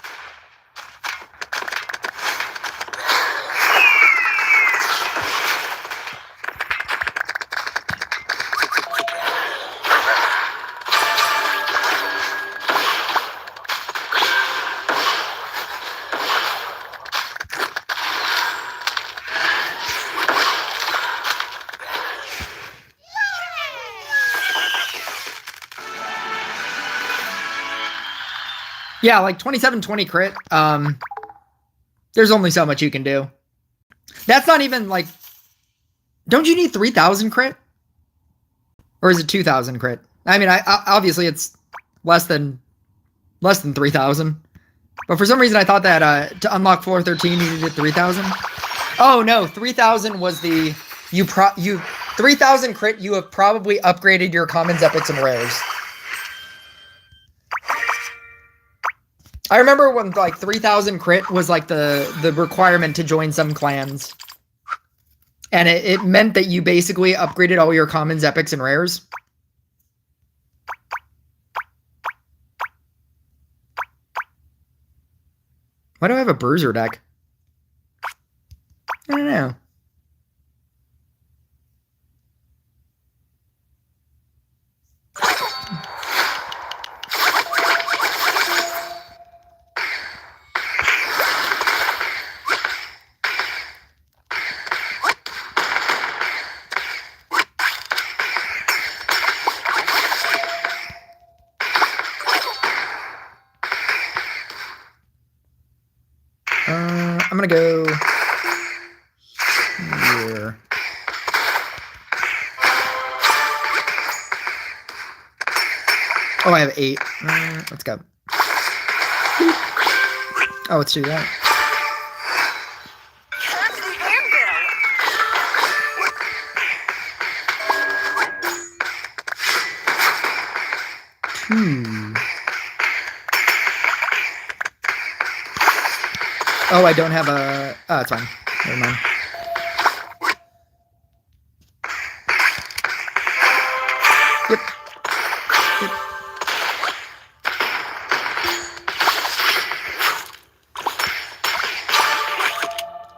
Yeah, like 2720 crit. There's only so much you can do. That's not even like... Don't you need 3000 crit? Or is it 2000 crit? I mean, I obviously it's less than 3000. But for some reason I thought that to unlock floor 13 you needed 3000. Oh no, 3000 was the... 3000 crit, you have probably upgraded your commons, epics, and rares. I remember when like 3000 crit was like the requirement to join some clans. And it meant that you basically upgraded all your commons, epics, and rares. Why do I have a bruiser deck? I don't know. I'm gonna go here. Oh, I have 8. Let's go. Oh, let's do that. That's the anvil. 2. Oh, I don't have a... Oh, it's fine. Never mind. Yep. Yep.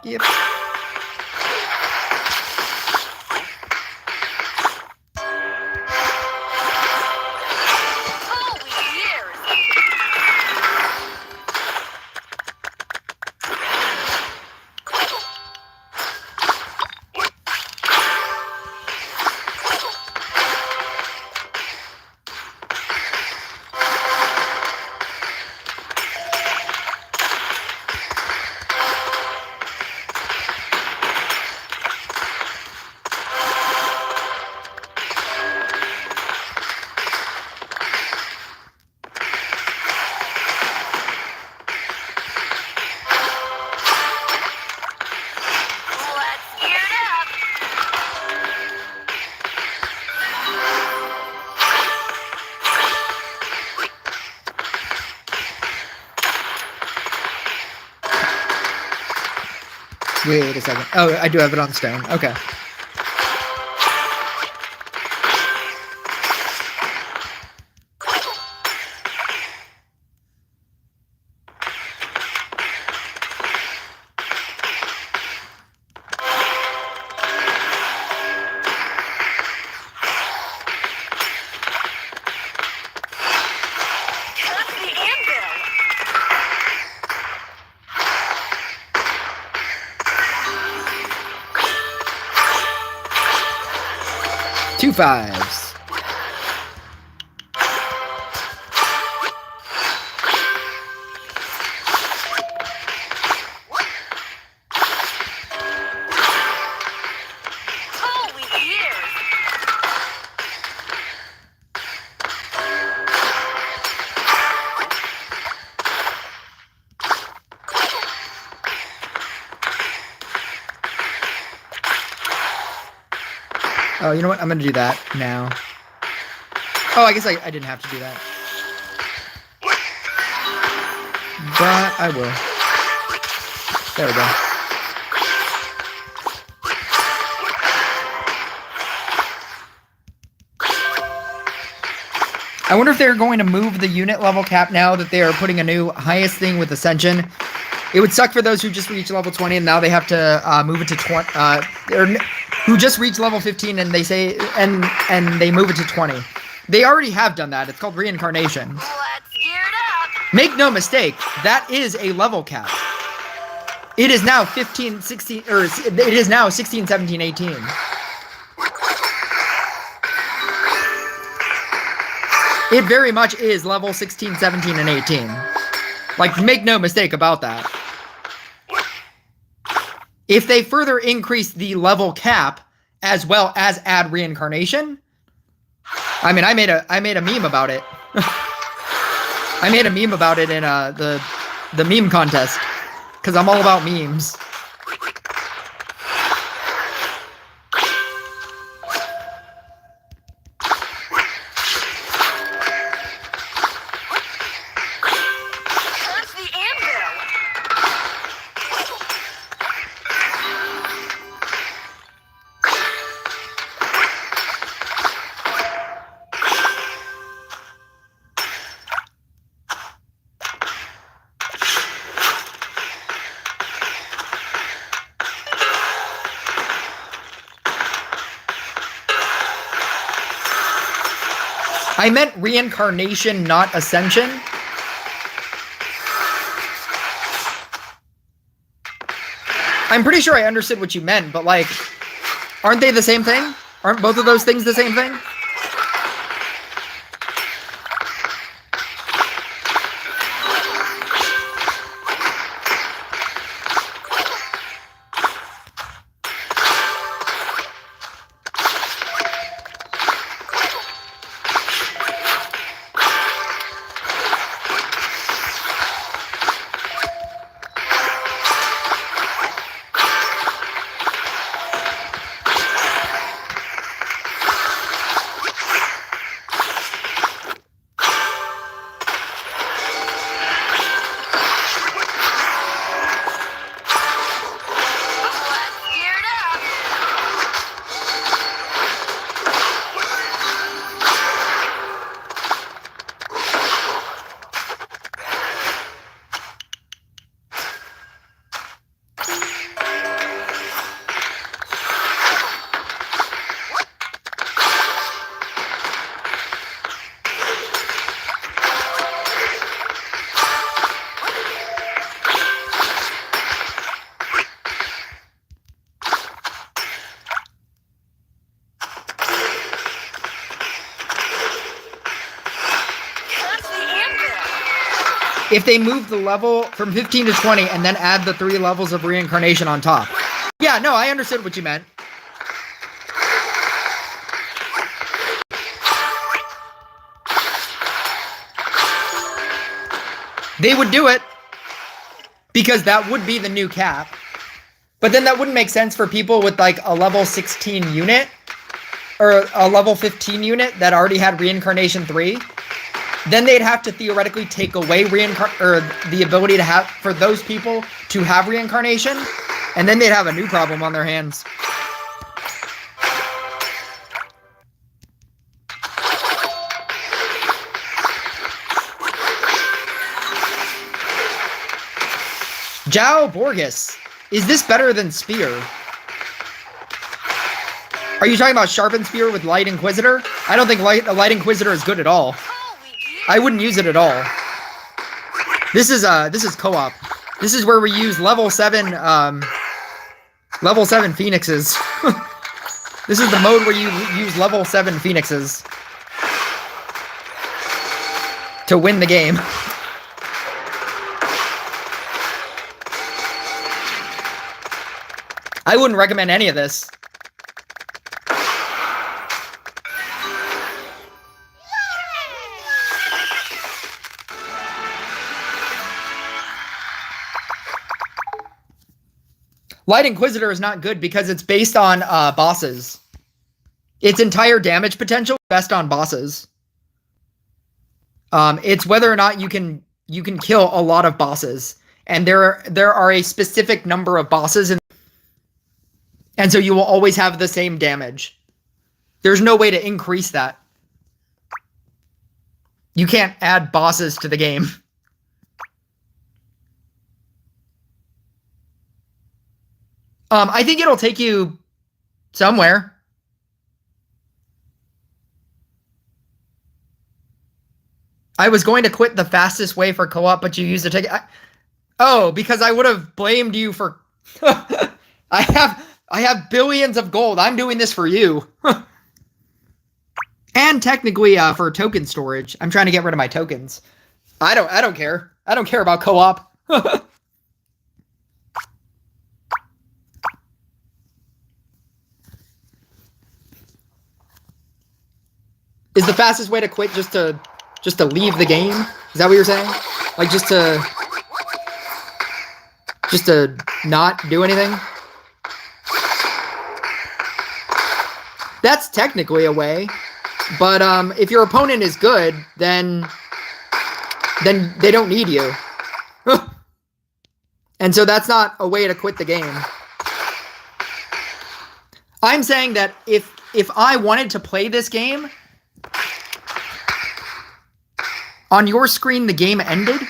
Yep. Holy years. Let's gear it up. Wait a second. Oh, I do have it on stone. Okay. 2 5s. Holy years! Oh, you know what? I'm gonna do that now. Oh, I guess I didn't have to do that. But I will. There we go. I wonder if they're going to move the unit level cap now that they are putting a new highest thing with Ascension. It would suck for those who just reached level 20 and now they have to move it to 20. Who just reached level 15 and they say and they move it to 20. They already have done that. It's called reincarnation. Let's gear it up! Make no mistake, that is a level cap. It is now 15, 16, or it is now 16, 17, 18. It very much is level 16, 17, and 18. Like, make no mistake about that. If they further increase the level cap as well as add reincarnation, I mean, I made a meme about it. I made a meme about it in the meme contest because I'm all about memes. Touch the anvil! I meant reincarnation, not ascension. I'm pretty sure I understood what you meant, but like, aren't they the same thing? Aren't both of those things the same thing? Let's gear it up! Touch the anvil! If they move the level from 15 to 20 and then add the 3 levels of reincarnation on top. Yeah, no, I understood what you meant. They would do it because that would be the new cap. But then that wouldn't make sense for people with like a level 16 unit or a level 15 unit that already had reincarnation 3. Then they'd have to theoretically take away the ability to have for those people to have reincarnation, and then they'd have a new problem on their hands. Jao Borges, is this better than Spear? Are you talking about Sharpened Spear with Light Inquisitor? I don't think Light Inquisitor is good at all. Holy years! I wouldn't use it at all. This is co-op. This is where we use level 7 phoenixes. This is the mode where you use level 7 phoenixes to win the game. I wouldn't recommend any of this. Light Inquisitor is not good because it's based on bosses. Its entire damage potential is based on bosses. It's whether or not you can kill a lot of bosses, and there are a specific number of bosses, and so you will always have the same damage. There's no way to increase that. You can't add bosses to the game. I think it'll take you somewhere. I was going to quit the fastest way for co-op, but you used a ticket. Oh, because I would have blamed you for... I have billions of gold. I'm doing this for you. And technically for token storage. I'm trying to get rid of my tokens. I don't care. I don't care about co-op. Is the fastest way to quit just to leave the game? Is that what you're saying? Like just to not do anything? That's technically a way, but if your opponent is good, then they don't need you. And so that's not a way to quit the game. I'm saying that if I wanted to play this game, on your screen the game ended.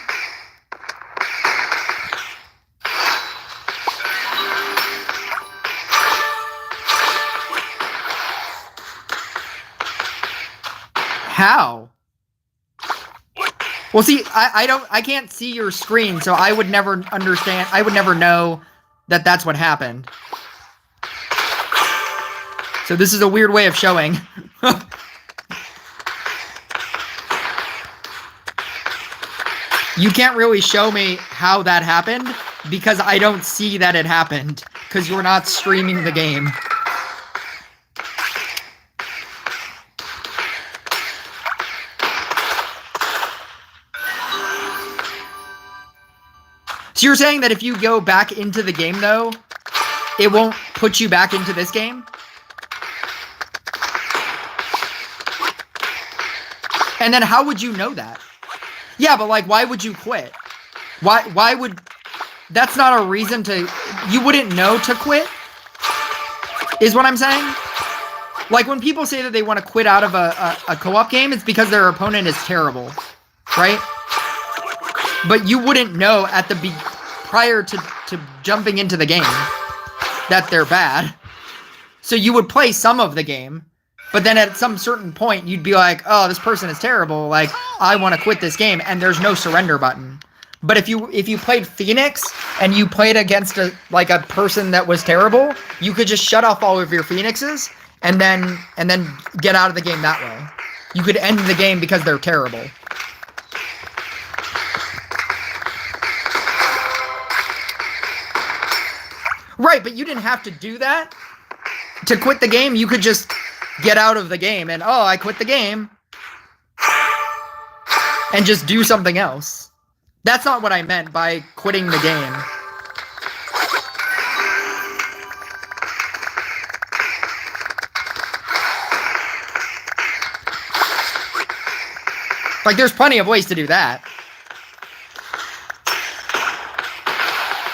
How? Well, see, I can't see your screen, so I would never understand. I would never know that that's what happened. So this is a weird way of showing. You can't really show me how that happened because I don't see that it happened because you're not streaming the game. So you're saying that if you go back into the game, though, it won't put you back into this game? And then how would you know that? Yeah, but like, why would you quit? Why would... That's not a reason to... You wouldn't know to quit? Is what I'm saying? Like, when people say that they want to quit out of a co-op game, it's because their opponent is terrible. Right? But you wouldn't know at the prior to jumping into the game that they're bad. So you would play some of the game, but then at some certain point you'd be like, oh, this person is terrible, like I want to quit this game, and there's no surrender button. But if you played Phoenix and you played against a person that was terrible, you could just shut off all of your Phoenixes and then get out of the game that way. You could end the game because they're terrible. Right, but you didn't have to do that to quit the game. You could just get out of the game and, oh, I quit the game, and just do something else. That's not what I meant by quitting the game. Like, there's plenty of ways to do that.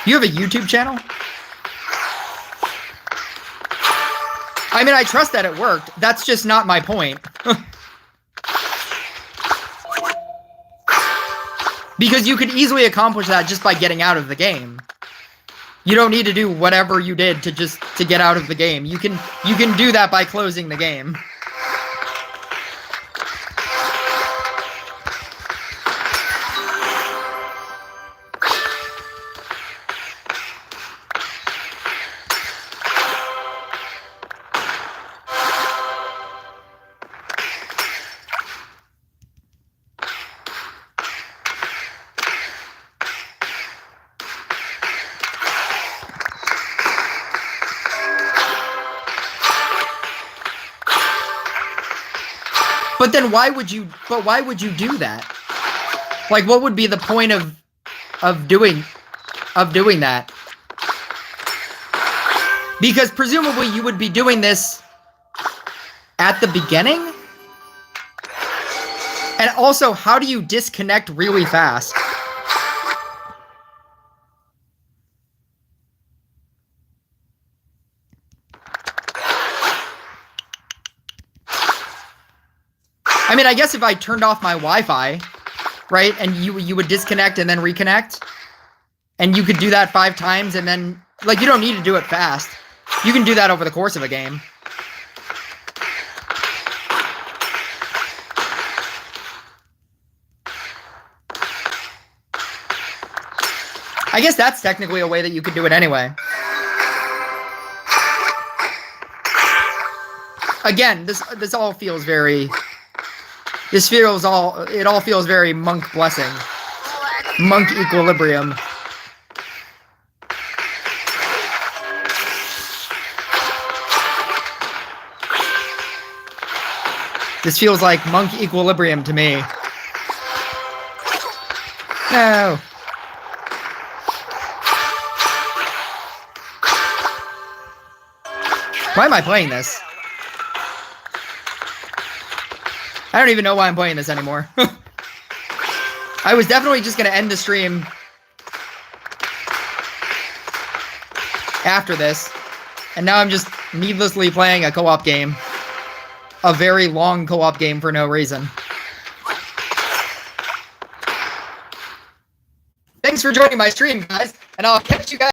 You have a YouTube channel? I mean, I trust that it worked. That's just not my point. Because you could easily accomplish that just by getting out of the game. You don't need to do whatever you did to get out of the game. You can do that by closing the game. But then why would you do that? Like, what would be the point of doing that? Because presumably you would be doing this at the beginning? And also, how do you disconnect really fast? I mean, I guess if I turned off my Wi-Fi, right, and you would disconnect and then reconnect, and you could do that 5 times, and then, like, you don't need to do it fast. You can do that over the course of a game. I guess that's technically a way that you could do it anyway. Again, this all feels very... it all feels very monk blessing. Monk equilibrium. This feels like monk equilibrium to me. No. Why am I playing this? I don't even know why I'm playing this anymore. I was definitely just going to end the stream after this. And now I'm just needlessly playing a co-op game. A very long co-op game for no reason. Thanks for joining my stream, guys. And I'll catch you guys.